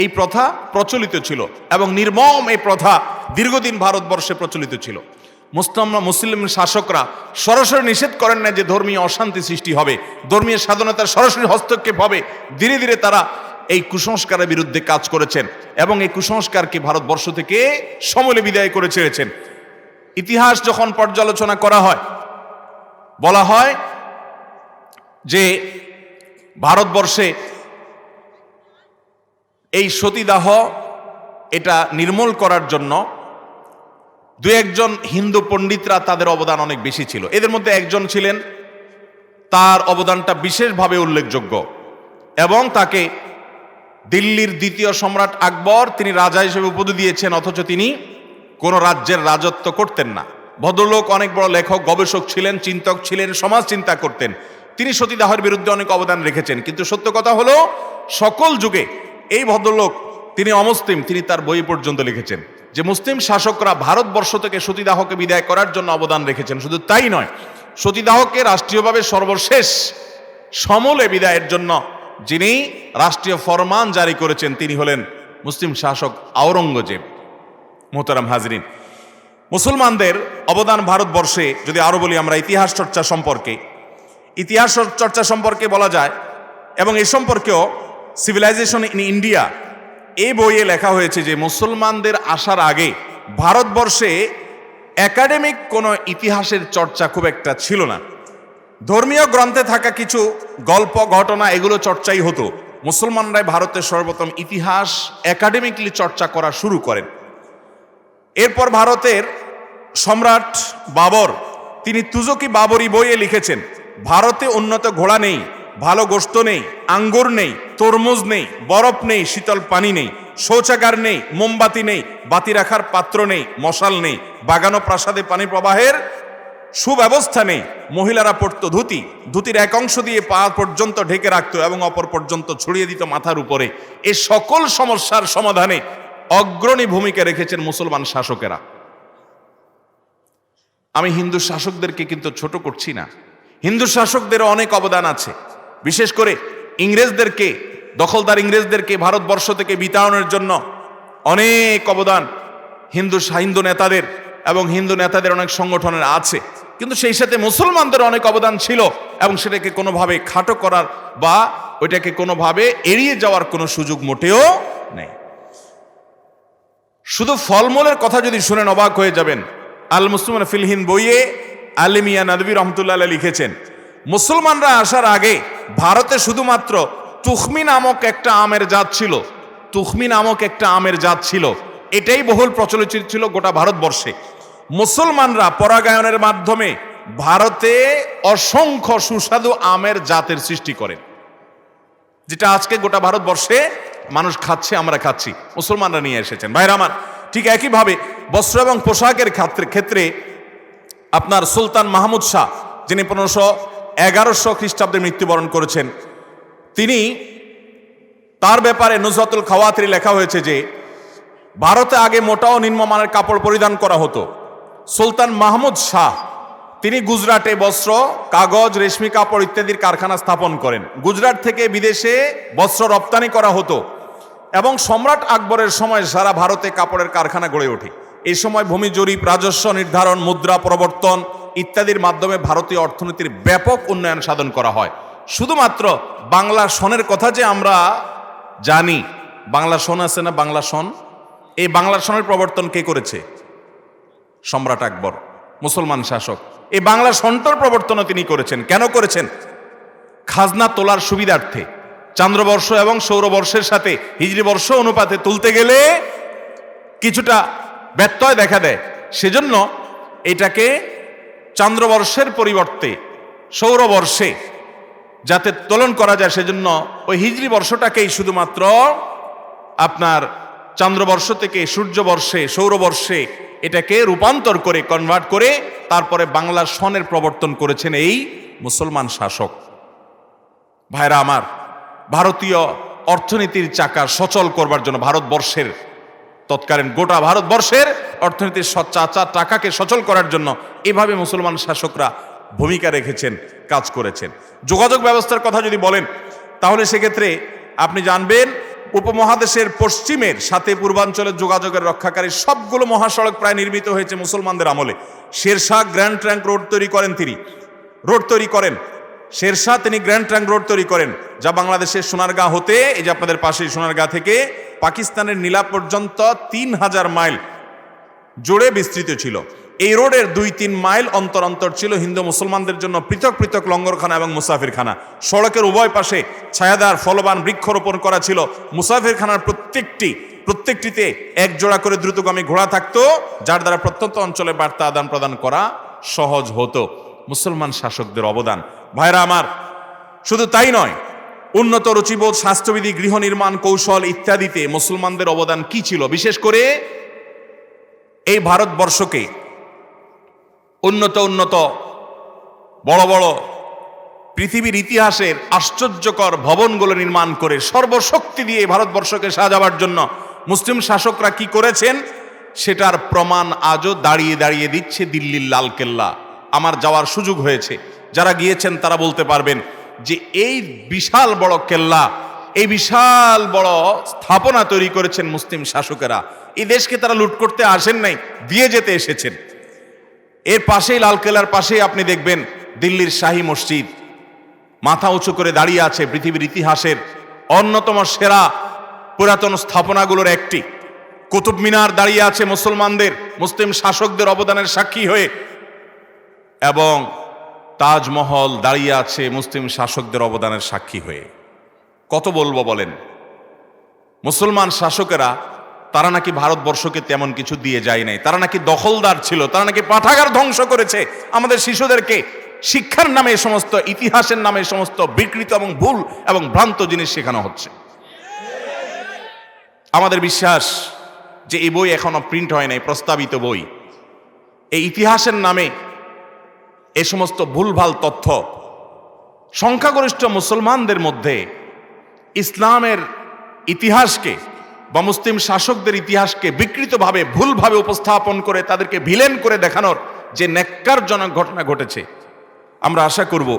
এই প্রথা প্রচলিত ছিল এবং নির্মম এই প্রথা দীর্ঘদিন ভারতবর্ষে প্রচলিত ছিল। মুসলিম শাসকরা সরাসরি নিষেধ করেন না যে ধর্মীয় অশান্তি সৃষ্টি হবে, ধর্মীয় স্বাধীনতার সরাসরি হস্তক্ষেপ হবে। ধীরে ধীরে তারা এই কুসংস্কারের বিরুদ্ধে কাজ করেছেন এবং এই কুসংস্কারকে ভারতবর্ষ থেকে সমূলে বিদায় করে ছেড়েছেন। ইতিহাস যখন পর্যালোচনা করা হয়, বলা হয় যে ভারতবর্ষে এই সতীদাহ এটা নির্মূল করার জন্য দু একজন হিন্দু পণ্ডিতরা, তাদের অবদান অনেক বেশি ছিল। এদের মধ্যে একজন ছিলেন, তার অবদানটা বিশেষভাবে উল্লেখযোগ্য এবং তাকে দিল্লির দ্বিতীয় সম্রাট আকবর তিনি রাজা হিসেবে উপাধি দিয়েছেন, অথচ তিনি কোন রাজ্যের রাজত্ব করতেন না। ভদ্রলোক অনেক বড় লেখক, গবেষক ছিলেন, চিন্তক ছিলেন, সমাজ চিন্তা করতেন। তিনি সতীদাহের বিরুদ্ধে অনেক অবদান রেখেছেন। কিন্তু সত্য কথা হলো, সকল যুগে এই ভদ্রলোক, তিনি অমুসলিম, তিনি তার বই পর্যন্ত লিখেছেন যে মুসলিম শাসকরা ভারতবর্ষ থেকে সতীদাহকে বিদায় করার জন্য অবদান রেখেছেন। শুধু তাই নয়, সতীদাহকে রাষ্ট্রীয়ভাবে সর্বশেষ সমূলে বিদায়ের জন্য যিনি রাষ্ট্রীয় ফরমান জারি করেছেন, তিনি হলেন মুসলিম শাসক আওরঙ্গজেব। মোহতারাম হাজরিন, মুসলমানদের অবদান ভারতবর্ষে যদি আরো বলি আমরা ইতিহাস চর্চা সম্পর্কে, ইতিহাস চর্চা সম্পর্কে বলা যায়, এবং এই সম্পর্কেও সিভিলাইজেশন ইন ইন্ডিয়া এই বইয়ে লেখা হয়েছে যে মুসলমানদের আসার আগে ভারতবর্ষে একাডেমিক কোনো ইতিহাসের চর্চা খুব একটা ছিল না। ধর্মীয় গ্রন্থে থাকা কিছু গল্প, ঘটনা, এগুলো চর্চাই হতো। মুসলমানরাই ভারতের সর্বপ্রথম ইতিহাস একাডেমিকলি চর্চা করা শুরু করেন। এরপর ভারতের সম্রাট বাবর, তিনি তুজকি বাবরি বইয়ে লিখেছেন, ভারতে উন্নত ঘোড়া নেই, ভালো গোশত নেই, আঙ্গুর নেই, তরমুজ নেই, বরফ নেই, শীতল পানি নেই, শৌচাগার নেই, মোমবাতি নেই, বাতি রাখার পাত্র নেই, মশাল নেই, বাগানো প্রাসাদে পানি প্রবাহের সুব্যবস্থা নেই, মহিলারা পরত ধুতি, ধুতির এক অংশ দিয়ে পা পর্যন্ত ঢেকে রাখত এবং অপর পর্যন্ত ছড়িয়ে দিত মাথার উপরে। এই সকল সমস্যার সমাধানে অগ্রণী ভূমিকা রেখেছেন মুসলমান শাসকেরা। আমি হিন্দু শাসকদেরকে কিন্তু ছোট করছি না, হিন্দু শাসকদেরও অনেক অবদান আছে। বিশেষ করে ইংরেজদেরকে, দখলদার ইংরেজদেরকে ভারতবর্ষ থেকে বিতাড়নের জন্য অনেক অবদান হিন্দু নেতাদের এবং হিন্দু নেতাদের অনেক সংগঠনের আছে। কিন্তু সেই সাথে মুসলমানদের অনেক অবদান ছিল এবং সেটাকে কোনোভাবে খাটো করার বা ওইটাকে কোনোভাবে এড়িয়ে যাওয়ার কোনো সুযোগ মোটেও নেই। শুধু ফলমূলের কথা যদি শুনেন অবাক হয়ে যাবেন। আল মুসলিম ফিল হিন্দ বইয়ে আলী মিয়া নদভী রহমতুল্লাহ লিখেছেন, মুসলমানরা আসার আগে ভারতে শুধুমাত্র তুখমি নামক একটা আমের জাত ছিল, তুখমি নামক একটা আমের জাত ছিল, এটাই বহুল প্রচলিত ছিল গোটা ভারতবর্ষে। মুসলমানরা পরাগায়নের মাধ্যমে ভারতে অসংখ্য সুস্বাদু আমের জাতের সৃষ্টি করেন, যেটা আজকে গোটা ভারতবর্ষে মানুষ খাচ্ছে, আমরা খাচ্ছি, মুসলমানরা নিয়ে এসেছেন। ভাইরা আমার, ঠিক একইভাবে বস্ত্র এবং পোশাকের ক্ষেত্রে আপনার সুলতান মাহমুদ শাহ, যিনি 1511 খ্রিস্টাব্দে মৃত্যুবরণ করেছেন, তিনি, তার ব্যাপারে নুজরাতুল খাওয়াতিরে লেখা হয়েছে যে ভারতে আগে মোটা ও নিম্নমানের কাপড় পরিধান করা হতো। সুলতান মাহমুদ শাহ তিনি গুজরাটে বস্ত্র, কাগজ, রেশমি কাপড় ইত্যাদির কারখানা স্থাপন করেন। গুজরাট থেকে বিদেশে বস্ত্র রপ্তানি করা হতো এবং সম্রাট আকবরের সময় সারা ভারতে কাপড়ের কারখানা গড়ে ওঠে। এই সময় ভূমি জরিপ, রাজস্ব নির্ধারণ, মুদ্রা প্রবর্তন ইত্যাদির মাধ্যমে ভারতীয় অর্থনীতির ব্যাপক উন্নয়ন সাধন করা হয়। শুধুমাত্র বাংলা সনের কথা যে আমরা জানি, বাংলা সন আছে না, বাংলা সন, এই বাংলা সনের প্রবর্তন কে করেছে? সম্রাট আকবর, মুসলমান শাসক। এই বাংলা সনটার প্রবর্তনও তিনি করেছেন। কেন করেছেন? খাজনা তোলার সুবিধার্থে। চান্দ্রবর্ষ এবং সৌরবর্ষের সাথে হিজরি বর্ষ অনুপাতে তুলতে গেলে কিছুটা ব্যত্যয় দেখা দেয়, সেজন্য এটাকে চান্দ্রবর্ষের পরিবর্তে সৌরবর্ষে যাতে তোলন করা যায়, সেজন্য ওই হিজরি বর্ষটাকেই শুধুমাত্র আপনার চন্দ্রবর্ষ থেকে সূর্যবর্ষে, সৌরবর্ষে এটাকে রূপান্তর করে, কনভার্ট করে তারপরে বাংলা সনের প্রবর্তন করেছেন এই মুসলমান শাসক। ভাইরা আমার, ভারতীয় অর্থনীতির চাকা সচল করবার জন্য, ভারতবর্ষের তৎকালীন গোটা ভারতবর্ষের অর্থনীতির টাকাকে সচল করার জন্য এভাবে মুসলমান শাসকরা ভূমিকা রেখেছেন, কাজ করেছেন। যোগাযোগ ব্যবস্থার কথা যদি বলেন, তাহলে সেক্ষেত্রে আপনি জানবেন উপমহাদেশের পশ্চিমের সাথে পূর্বাঞ্চলের যোগাযোগের রক্ষাকারী সবগুলো মহাসড়ক প্রায় নির্মিত হয়েছে মুসলমানদের আমলে। শেরশাহ গ্র্যান্ড ট্রাঙ্ক রোড তৈরি করেন, শেরশাহ তিনি গ্র্যান্ড ট্রাঙ্ক রোড তৈরি করেন, যা বাংলাদেশের সোনারগাঁ হতে, এই যে আপনাদের পাশে সোনারগাঁ থেকে পাকিস্তানের নীলা পর্যন্ত 3000 মাইল জুড়ে বিস্তৃত ছিল। এই রোডের 2-3 মাইল অন্তর অন্তর ছিল হিন্দু মুসলমানদের জন্য পৃথক পৃথক লঙ্গরখানা এবং মুসাফিরখানা। সড়কের উভয় পাশে ছায়াদার ফলবান বৃক্ষরোপণ করা ছিল। মুসাফিরখানার প্রত্যেকটিতে এক জোড়া করে দ্রুতগামী ঘোড়া থাকতো, যার দ্বারা প্রত্যন্ত অঞ্চলে বার্তা আদান প্রদান করা সহজ হতো। মুসলমান শাসকদের অবদান। ভাইরা আমার, শুধু তাই নয়, উন্নত রুচিবোধ, স্বাস্থ্যবিধি, গৃহ নির্মাণ কৌশল ইত্যাদিতে মুসলমানদের অবদান কি ছিল? বিশেষ করে এই ভারতবর্ষকে উন্নত বড় বড় পৃথিবীর ইতিহাসের আশ্চর্যকর ভবনগুলো নির্মাণ করে সর্বশক্তি দিয়ে ভারতবর্ষকে সাজাবার জন্য মুসলিম শাসকরা কি করেছেন, সেটার প্রমাণ আজও দাঁড়িয়ে দাঁড়িয়ে দিচ্ছে দিল্লির লালকেল্লা। আমার যাওয়ার সুযোগ হয়েছে, যারা গিয়েছেন তারা বলতে পারবেন যে এই বিশাল বড় কেল্লা, এই বিশাল বড় স্থাপনা তৈরি করেছেন মুসলিম শাসকেরা। এই দেশকে তারা লুট করতে আসেন নাই, দিয়ে যেতে এসেছেন। এর পাশেই, লালকেল্লার পাশেই আপনি দেখবেন দিল্লির শাহী মসজিদ মাথা উঁচু করে দাঁড়িয়ে আছে, পৃথিবীর ইতিহাসের অন্যতম সেরা পুরাতন স্থাপনাগুলোর একটি। কুতুব মিনার দাঁড়িয়ে আছে মুসলিম শাসকদের অবদানের সাক্ষী হয়ে, এবং তাজমহল দাঁড়িয়ে আছে মুসলিম শাসকদের অবদানের সাক্ষী হয়ে। কত বলবো বলেন? মুসলমান শাসকেরা তারা নাকি ভারতবর্ষকে তেমন কিছু দিয়ে যায় নাই, তারা নাকি দখলদার ছিল, তারা নাকি পাঠাগার ধ্বংস করেছে। আমাদের শিশুদেরকে শিক্ষার নামে এই সমস্ত, ইতিহাসের নামে এই সমস্ত বিকৃত এবং ভুল এবং ভ্রান্ত জিনিস শেখানো হচ্ছে। আমাদের বিশ্বাস যে এই বই এখনো প্রিন্ট হয় নাই, প্রস্তাবিত বই, এই ইতিহাসের নামে এ সমস্ত ভুলভাল তথ্য সংখ্যাগরিষ্ঠ মুসলমানদের মধ্যে ইসলামের ইতিহাসকে বা মুসলিম শাসকদের ইতিহাসকে বিকৃতভাবে, ভুলভাবে উপস্থাপন করে তাদেরকে ভিলেন করে দেখানোর যে ন্যাক্কারজনক ঘটনা ঘটেছে, আমরা আশা করব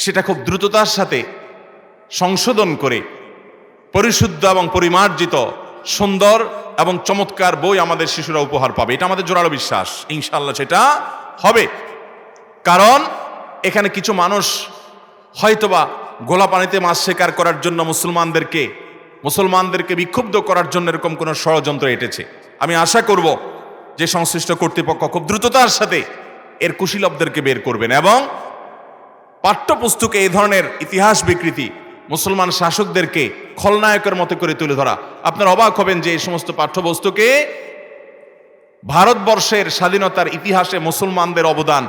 সেটা খুব দ্রুততার সাথে সংশোধন করে পরিশুদ্ধ এবং পরিমার্জিত সুন্দর এবং চমৎকার বই আমাদের শিশুরা উপহার পাবে। এটা আমাদের জোরালো বিশ্বাস, ইনশাআল্লাহ সেটা হবে। কারণ এখানে কিছু মানুষ হয়তোবা গোলা পানিতে মাছ শিকার করার জন্য মুসলমানদেরকে বিক্ষুব্ধ করার জন্য এরকম কোনো ষড়যন্ত্র এঁটেছে। আমি আশা করব যে সংশ্লিষ্ট কর্তৃপক্ষ খুব দ্রুততার সাথে এর কুশীলবদেরকে বের করবেন, এবং পাঠ্যপুস্তকে এই ধরনের ইতিহাস বিকৃতি, মুসলমান শাসকদেরকে খলনায়কের মতো করে তুলে ধরা, আপনারা অবাক হবেন যে এই সমস্ত পাঠ্যবস্তুকে ভারতবর্ষের স্বাধীনতার ইতিহাসে মুসলমানদের অবদান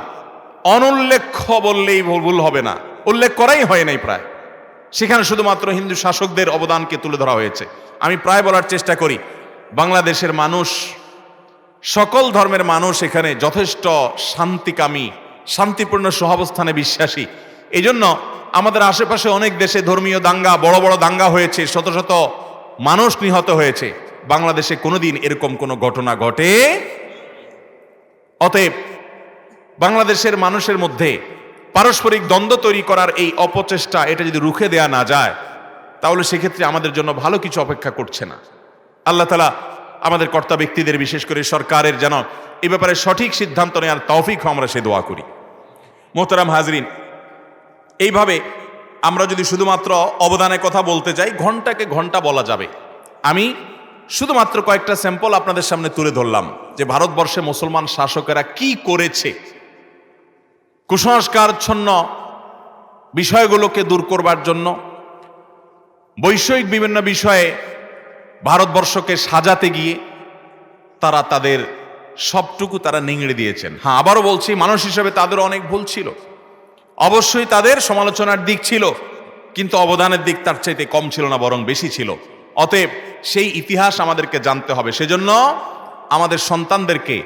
অনুল্লেখ্য বললেই ভুল হবে না, উল্লেখ করাই হয় নাই প্রায়। সেখানে শুধুমাত্র হিন্দু শাসকদের অবদানকে তুলে ধরা হয়েছে। আমি প্রায় বলার চেষ্টা করি, বাংলাদেশের মানুষ, সকল ধর্মের মানুষ এখানে যথেষ্ট শান্তিকামী, শান্তিপূর্ণ সহাবস্থানে বিশ্বাসী। এই জন্য আমাদের আশেপাশে অনেক দেশে ধর্মীয় দাঙ্গা, বড় বড় দাঙ্গা হয়েছে, শত শত মানুষ নিহত হয়েছে। বাংলাদেশে কোনোদিন এরকম কোনো ঘটনা ঘটে। অতএব বাংলাদেশের মানুষের মধ্যে পারস্পরিক দ্বন্দ্ব তৈরি করার এই অপচেষ্টা, এটা যদি রুখে দেয়া না যায়, তাহলে সেক্ষেত্রে আমাদের জন্য ভালো কিছু অপেক্ষা করছে না। আল্লাহ তাআলা আমাদের কর্তা ব্যক্তিদের, বিশেষ করে সরকারের, যেন এই ব্যাপারে সঠিক সিদ্ধান্ত নেওয়ার তৌফিক আমরা সে দোয়া করি। মোহতারাম হাজরিন, এইভাবে আমরা যদি শুধুমাত্র অবদানের কথা বলতে চাই, ঘন্টাকে ঘন্টা বলা যাবে। আমি শুধুমাত্র কয়েকটা স্যাম্পল আপনাদের সামনে তুলে ধরলাম যে ভারতবর্ষে মুসলমান শাসকেরা কি করেছে কুসংস্কারচ্ছন্ন বিষয়গুলোকে দূর করবার জন্য, বৈষয়িক বিভিন্ন বিষয়ে ভারতবর্ষকে সাজাতে গিয়ে তারা তাদের সবটুকু তারা নিংড়ে দিয়েছেন। হ্যাঁ, আবারও বলছি, মানুষ হিসেবে তাদের অনেক ভুল ছিল। অবশ্যই তাদের সমালোচনার দিক ছিল, কিন্তু অবদানের দিক তার চাইতে কম ছিল না, বরং বেশি ছিল। অতএব সেই ইতিহাস আমাদেরকে জানতে হবে। সেজন্য আমাদের সন্তানদেরকে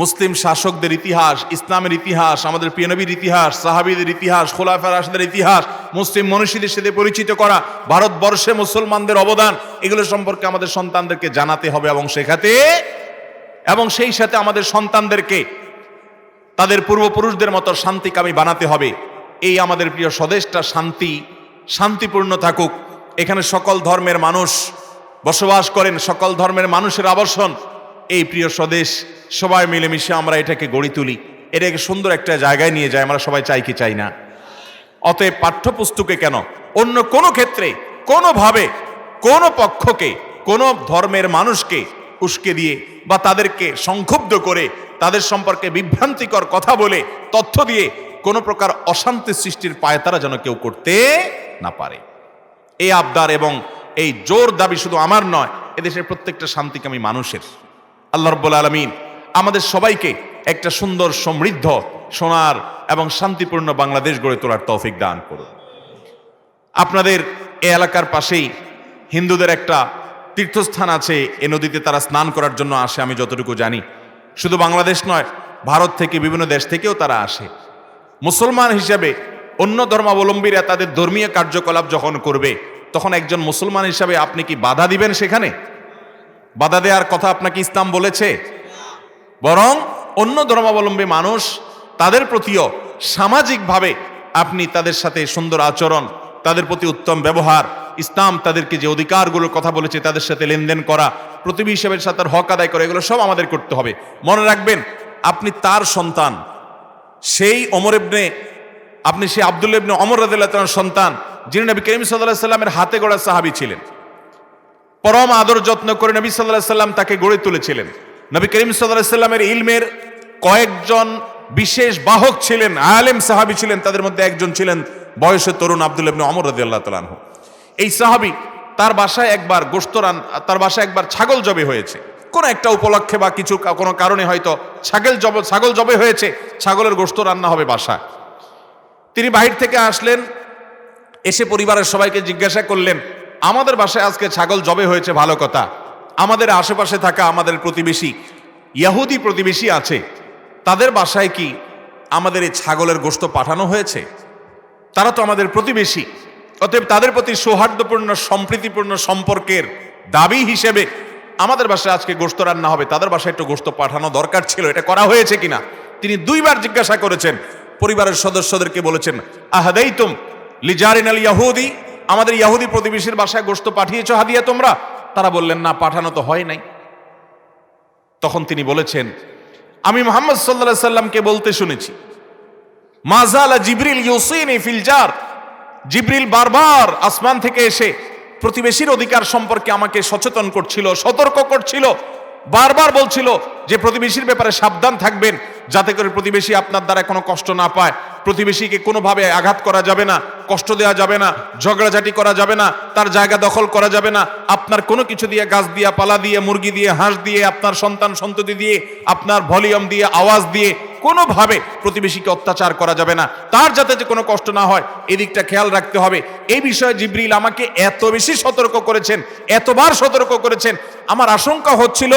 মুসলিম শাসকদের ইতিহাস, ইসলামের ইতিহাস, আমাদের প্রিয় নবীর ইতিহাস, সাহাবীদের ইতিহাস, খোলাফায়ে রাশিদের ইতিহাস, মুসলিম মনীষীদের সাথে পরিচিত করা, ভারতবর্ষে মুসলমানদের অবদান, এগুলো সম্পর্কে আমাদের সন্তানদেরকে জানাতে হবে এবং শেখাতে, এবং সেই সাথে আমাদের সন্তানদেরকে তাদের পূর্বপুরুষদের মতো শান্তিকামী বানাতে হবে। এই আমাদের প্রিয় স্বদেশটা শান্তিপূর্ণ থাকুক, এখানে সকল ধর্মের মানুষ বসবাস করেন, সকল ধর্মের মানুষের আবাসন এই প্রিয় স্বদেশ। সবাই মিলেমিশে আমরা এটাকে গড়ে তুলি, এটাকে সুন্দর একটা জায়গায় নিয়ে যাই। আমরা সবাই চাই কি চাই না? অতএব পাঠ্যপুস্তকে কেন, অন্য কোনো ক্ষেত্রে কোনোভাবে কোনো পক্ষকে, কোনো ধর্মের মানুষকে উস্কে দিয়ে বা তাদেরকে সংক্ষুব্ধ করে, তাদের সম্পর্কে বিভ্রান্তিকর কথা বলে, তথ্য দিয়ে কোনো প্রকার অশান্তি সৃষ্টির পায়তারা যেন কেউ করতে না পারে। এই আবদার এবং এই জোর দাবি শুধু আমার নয়, এদেশের প্রত্যেকটা শান্তিকামী মানুষের। আল্লাহ রাব্বুল আলামিন আমাদের সবাইকে একটা সুন্দর, সমৃদ্ধ, সোনার এবং শান্তিপূর্ণ বাংলাদেশ গড়ে তোলার তৌফিক দান করুন। আপনাদের এই এলাকার পাশেই হিন্দুদের একটা তীর্থস্থান আছে, এ নদীতে তারা স্নান করার জন্য আসে আমি যতটুকু জানি। শুধু বাংলাদেশ নয়, ভারত থেকে, বিভিন্ন দেশ থেকেও তারা আসে। মুসলমান হিসেবে অন্য ধর্মাবলম্বীরা তাদের ধর্মীয় কার্যকলাপ যখন করবে, তখন একজন মুসলমান হিসাবে আপনি কি বাধা দিবেন? সেখানে বাধা দেওয়ার কথা আপনাকে ইসলাম বলেছে? বরং অন্য ধর্মাবলম্বী মানুষ, তাদের প্রতিও সামাজিকভাবে আপনি তাদের সাথে সুন্দর আচরণ, তাদের প্রতি উত্তম ব্যবহার, ইসলাম তাদেরকে যে অধিকারগুলোর কথা বলেছে তাদের সাথে লেনদেন করা, প্রতিবেশী হিসেবে সাথে হক আদায় করা, এগুলো সব আমাদের করতে হবে। মনে রাখবেন, আপনি তার সন্তান, সেই আপনি সেই আব্দুল্লাহ ইবনে ওমর রাদিয়াল্লাহু তাআলার সন্তান, যিনি নবী করিম সাল্লাল্লাহু আলাইহি সাল্লামের হাতে গড়া সাহাবী ছিলেন। পরম আদর যত্ন করে নবী সাল্লাল্লাহু আলাইহি সাল্লাম তাকে গড়ে তুলেছিলেন। নবী করিম সাল্লাল্লাহু আলাইহি সাল্লামের ইলমের কয়েকজন বিশেষ বাহক ছিলেন, আলেম সাহাবী ছিলেন। তাদের মধ্যে একজন ছিলেন বয়সে তরুণ আব্দুল্লাহ ইবনে ওমর রাদিয়াল্লাহু তাআলা আনহু। এই সাহাবী, তার বাসায় একবার ছাগল জবে হয়েছে। কোন একটা উপলক্ষে বা কোনো কারণে হয়তো ছাগল জবে হয়েছে, ছাগলের গোশত রান্না হবে বাসায়। তিনি বাহির থেকে আসলেন, এসে পরিবারের সবাইকে জিজ্ঞাসা করলেন, আমাদের বাসায় আজকে ছাগল জবে হয়েছে, ভালো কথা। আমাদের আশেপাশে থাকা আমাদের প্রতিবেশী, ইহুদি প্রতিবেশী আছে, তাদের বাসায় কি আমাদের এই ছাগলের গোশত পাঠানো হয়েছে? তারা তো আমাদের প্রতিবেশী, অতএব তাদের প্রতি সৌহার্দ্যপূর্ণ, সম্প্রীতিপূর্ণ সম্পর্কের দাবি হিসেবে আমাদের বাসায় আজকে গোশত রান্না হবে, তাদের বাসায় একটু গোশত পাঠানো দরকার ছিল, এটা করা হয়েছে কিনা তিনি দুইবার জিজ্ঞাসা করেছেন। পরিবারের সদস্যদেরকে বলেছেন, আহাদাইতুম লিজারিনাল ইয়াহুদি, আমাদের ইহুদি প্রতিবেশীর বাসায় গোশত পাঠিয়েছো হাদিয়া তোমরা? তারা বললেন, না, পাঠানো তো হয় নাই। তখন তিনি বলেছেন, আমি মুহাম্মদ সাল্লাল্লাহু আলাইহি সাল্লামকে বলতে শুনেছি, মাযালা জিবরিল ইউসিনি ফিল জার, জিবরিল বারবার আসমান থেকে এসে প্রতিবেশীর অধিকার সম্পর্কে আমাকে সচেতন করছিল, সতর্ক করছিল, বারবার বলছিল যে প্রতিবেশীর ব্যাপারে সাবধান থাকবেন, যাতে করে প্রতিবেশী আপনার দ্বারা কোনো কষ্ট না পায়, প্রতিবেশীকে কোনোভাবে আঘাত করা যাবে না, কষ্ট দেওয়া যাবে না, ঝগড়াঝাটি করা যাবে না, তার জায়গা দখল করা যাবে না, আপনার কোনো কিছু দিয়ে, গাছ দিয়ে, পালা দিয়ে, মুরগি দিয়ে, হাঁস দিয়ে, আপনার সন্তান সন্ততি দিয়ে, আপনার ভলিউম দিয়ে, আওয়াজ দিয়ে কোনোভাবে প্রতিবেশীকে অত্যাচার করা যাবে না, তার যাতে যে কোনো কষ্ট না হয় এদিকটা খেয়াল রাখতে হবে। এই বিষয়ে জিবরিল আমাকে এত বেশি সতর্ক করেছেন, এতবার সতর্ক করেছেন, আমার আশঙ্কা হচ্ছিল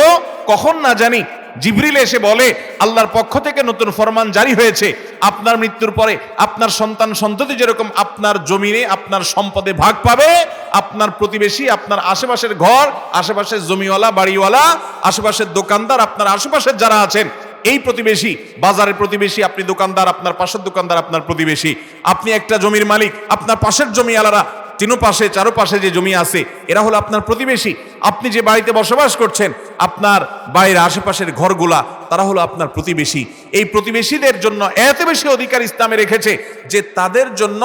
কখন না জানি জিবরিল এসে বলে, আল্লাহর পক্ষ থেকে নতুন ফরমান জারি হয়েছে, আপনার মৃত্যুর পরে আপনার সন্তান সন্ততি যেরকম আপনার জমিনে, আপনার সম্পদে ভাগ পাবে, আপনার প্রতিবেশী, আপনার আশেপাশের ঘর, আশেপাশের জমিওয়ালা, বাড়িওয়ালা, আশেপাশের দোকানদার, আপনার আশেপাশের যারা আছেন, এই প্রতিবেশী, বাজারের প্রতিবেশী, আপনি দোকানদার, আপনার পাশের দোকানদার আপনার প্রতিবেশী, আপনি একটা জমির মালিক, আপনার পাশের জমিওয়ালারা, তিনো পাশে চারো পাশে যে জমি আছে এরা হলো আপনার প্রতিবেশী, আপনি যে বাড়িতে বসবাস করছেন আপনার বাইরে আশেপাশের ঘরগুলা তারা হলো আপনার প্রতিবেশী। এই প্রতিবেশীদের জন্য এত বেশি অধিকার ইসলামে রেখেছে যে তাদের জন্য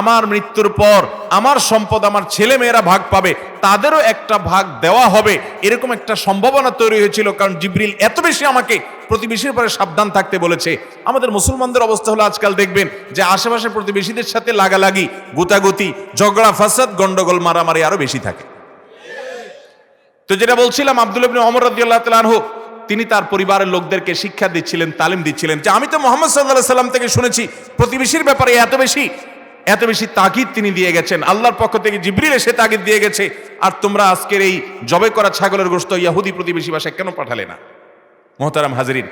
আমার মৃত্যুর পর আমার সম্পদ আমার ছেলে মেয়েরা ভাগ পাবে, তাদেরও একটা ভাগ দেওয়া হবে, এরকম একটা সম্ভাবনা তৈরি হয়েছিল। কারণ জিবরিল এত বেশি আমাকে প্রতিবেশীর পরে সাবধান থাকতে বলেছে। আমাদের মুসলমানদের অবস্থা হলো আজকাল দেখবেন যে আশেপাশে প্রতিবেশীদের সাথে লাগালাগি, গুতাগুতি, ঝগড়া ফাসাদ, গন্ডগোল, মারামারি আরো বেশি থাকে। তো যেটা বলছিলাম, আব্দুল্লাহ ইবনে ওমর রাদিয়াল্লাহু তাআলা আনহু তিনি তার পরিবারের লোকদেরকে শিক্ষা দিচ্ছিলেন, তালিম দিচ্ছিলেন যে আমি তো মুহাম্মদ সাল্লাল্লাহু আলাইহি সাল্লাম থেকে শুনেছি প্রতিবেশীর ব্যাপারে এত বেশি তাগিদ তিনি দিয়ে গেছেন, আল্লাহর পক্ষ থেকে জিবরিল এসে তাগিদ দিয়ে গেছে, আর তোমরা আজকের এই জবে করা ছাগলের গোশত ইহুদি প্রতিবেশী ভাষায় কেন পাঠালে না? মুহতারাম হাজিরিন,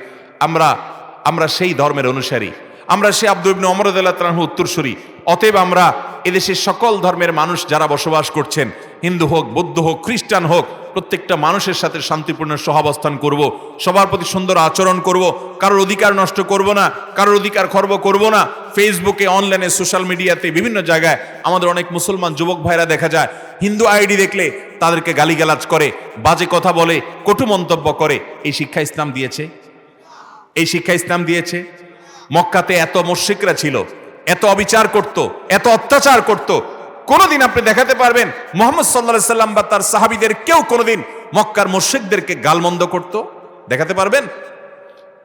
আমরা সেই ধর্মের অনুসারী, আমরা সেই আব্দুল ইবনে ওমর রাদিয়াল্লাহু তাআলা আনহু উত্তরসূরি। অতএব আমরা এদেশের সকল ধর্মের মানুষ যারা বসবাস করছেন, হিন্দু হোক, বৌদ্ধ হোক, খ্রিস্টান হোক, প্রত্যেকটা মানুষের সাথে শান্তিপূর্ণ সহাবস্থান করব, সবার প্রতি সুন্দর আচরণ করব, কারোর অধিকার নষ্ট করব না, কারোর অধিকার খর্ব করব না। ফেসবুকে, অনলাইনে, সোশ্যাল মিডিয়াতে বিভিন্ন জায়গায় আমাদের অনেক মুসলমান যুবক ভাইরা দেখা যায় হিন্দু আইডি দেখলে তাদেরকে গালিগালাজ করে, বাজে কথা বলে, কটু মন্তব্য করে। এই শিক্ষা ইসলাম দিয়েছে? এই শিক্ষা ইসলাম দিয়েছে? মক্কাতে এত মুশরিকরা ছিল, এত অবিচার করত, এত অত্যাচার করত, কোনদিন আপনি দেখাতে পারবেন মুহাম্মদ সাল্লাল্লাহু আলাইহি সাল্লাম বা তার সাহাবীদের কেউ কোনদিন মক্কার মুশরিকদেরকে গালমন্দ করত? দেখাতে পারবেন?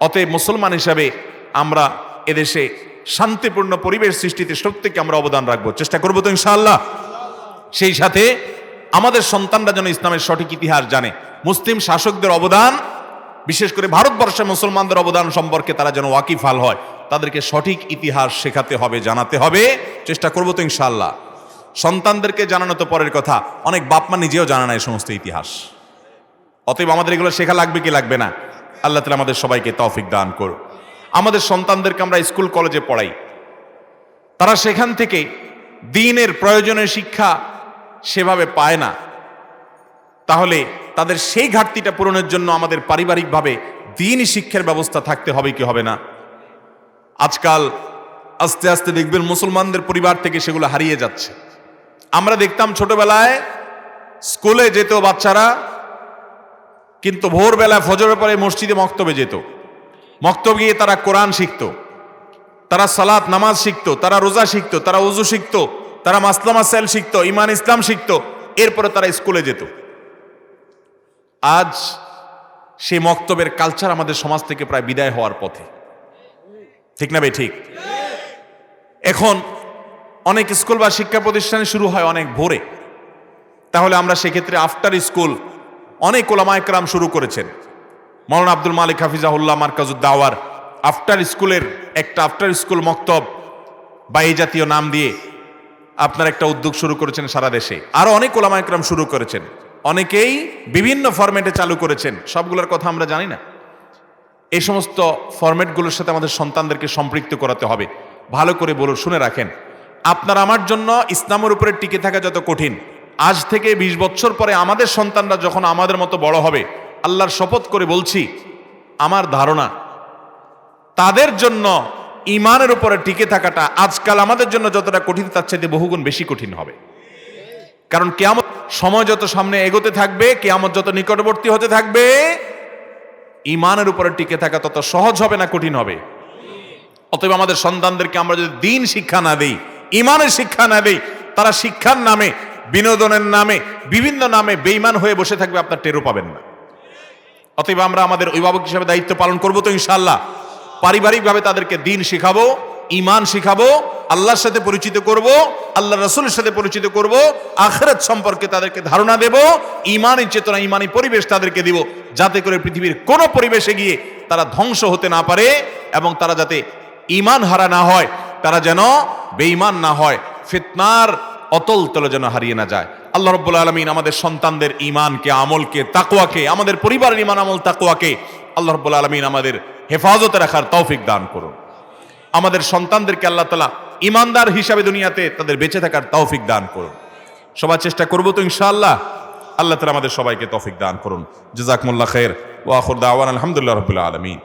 অতএব মুসলমান হিসাবে আমরা এদেশে শান্তিপূর্ণ পরিবেশ সৃষ্টিতে প্রত্যেকে আমরা অবদান রাখবো, চেষ্টা করবো তো ইনশাআল্লাহ। সেই সাথে আমাদের সন্তানরা যেন ইসলামের সঠিক ইতিহাস জানে, মুসলিম শাসকদের অবদান, বিশেষ করে ভারতবর্ষে মুসলমানদের অবদান সম্পর্কে তারা যেন ওয়াকিফাল হয়, তাদেরকে সঠিক ইতিহাস শেখাতে হবে, জানাতে হবে, চেষ্টা করবো তো ইনশাআল্লাহ। সন্তানদেরকে জানানো তো পরের কথা, অনেক বাপমা নিজেও জানে না এই সমস্ত ইতিহাস। অতএব আমাদের এগুলো শেখা লাগবে কি লাগবে না? আল্লাহ তাআলা আমাদের সবাইকে তৌফিক দান করুন। আমাদের সন্তানদেরকে আমরা স্কুল কলেজে পড়াই, তারা সেখান থেকে দ্বীনের প্রয়োজনীয় শিক্ষা সেভাবে পায় না, তাহলে তাদের সেই ঘাটতিটা পূরণের জন্য আমাদের পারিবারিকভাবে দ্বীনি শিক্ষার ব্যবস্থা থাকতে হবে কি হবে না? আজকাল আস্তে আস্তে দেখবেন মুসলমানদের পরিবার থেকে সেগুলো হারিয়ে যাচ্ছে। আমরা দেখতাম ছোটবেলায় স্কুলে যেত বাচ্চারা, কিন্তু ভোরবেলা ফজরের পরে মসজিদে মক্তবে যেত, মক্তব গিয়ে তারা কোরআন শিখত, তারা সালাত নামাজ শিখত, তারা রোজা শিখত, তারা ওযু শিখত, তারা মাসলা মাসাইল শিখত, ঈমান ইসলাম শিখত, এরপরে তারা স্কুলে যেত। আজ সেই মক্তবের কালচার আমাদের সমাজ থেকে প্রায় বিদায় হওয়ার পথে, ঠিক না ভাই? ঠিক। এখন অনেক স্কুল বা শিক্ষা প্রতিষ্ঠানে শুরু হয় অনেক ভোরে, তাহলে আমরা সেক্ষেত্রে আফটার স্কুল অনেক ওলামায়ে কেরাম শুরু করেছেন। মাওলানা আব্দুল মালিক হাফিজাহুল্লাহ মারকাজুদ দাওয়ার আফটার স্কুলের একটা আফটার স্কুল মক্তব বা এই জাতীয় নাম দিয়ে আপনার একটা উদ্যোগ শুরু করেছেন সারা দেশে। আরো অনেক ওলামায়ে কেরাম শুরু করেছেন, অনেকেই বিভিন্ন ফরম্যাটে চালু করেছেন, সবগুলোর কথা আমরা জানি না। এই সমস্ত ফরম্যাটগুলোর সাথে আমাদের সন্তানদেরকে সম্পৃক্ত করাতে হবে। ভালো করে বলুন, শুনে রাখেন, আপনার আমার জন্য ইসলামের উপরে টিকে থাকা যত কঠিন, আজ থেকে 20 বছর পরে আমাদের সন্তানরা যখন আমাদের মতো বড় হবে, আল্লাহর শপথ করে বলছি, আমার ধারণা তাদের জন্য ঈমানের উপরে টিকে থাকাটা আজকাল আমাদের জন্য যতটা কঠিন তার চাইতে বহুগুণ বেশি কঠিন হবে। কারণ কিয়ামত সময় যত সামনে এগোতে থাকবে, কিয়ামত যত নিকটবর্তী হতে থাকবে, ঈমানের উপরে টিকে থাকা তত সহজ হবে না কঠিন হবে? অতএব আমাদের সন্তানদেরকে আমরা যদি দ্বীন শিক্ষা না দেই, ঈমানের শিক্ষা না দেই, তারা শিক্ষার নামে, বিনোদনের নামে, বিভিন্ন নামে বেঈমান হয়ে বসে থাকবে, আপনার টেরও পাবেন না। অতএব আমরা আমাদের অভিভাবক হিসেবে দায়িত্ব পালন করবো তো ইনশাআল্লাহ। পারিবারিকভাবে তাদেরকে দ্বীন শিখাবো, ঈমান শিখাবো, আল্লাহর সাথে পরিচিত করব, আল্লাহ রাসূলের সাথে পরিচিত করব, আখিরাত সম্পর্কে তাদেরকে ধারণা দেব, ঈমানী চেতনা, ঈমানী পরিবেশ তাদেরকে দিব, যাতে করে পৃথিবীর কোন পরিবেশে গিয়ে তারা ধ্বংস হতে না পারে, এবং তারা যাতে ঈমান হারা না হয়, তারা যেন বেঈমান না হয়, ফিতনার অতল তলে যেন হারিয়ে না যায়। আল্লাহ রাব্বুল আলামিন আমাদের সন্তানদের ঈমানকে, আমলকে, তাকওয়াকে, আমাদের পরিবারের ঈমান আমল তাকওয়াকে আল্লাহ রাব্বুল আলামিন আমাদের হেফাজতে রাখার তৌফিক দান করুন। আমাদের সন্তানদেরকে আল্লাহ তাআলা ঈমানদার হিসাবে দুনিয়াতে তাদের বেঁচে থাকার তৌফিক দান করুন। সবাই চেষ্টা করব তো ইনশাআল্লাহ। আল্লাহ তাআলা আমাদের সবাইকে তৌফিক দান করুন। জাযাকুমুল্লাহ খাইর ওয়া আখির দাওয়ানা আলহামদুলিল্লাহি রাব্বিল আলামিন।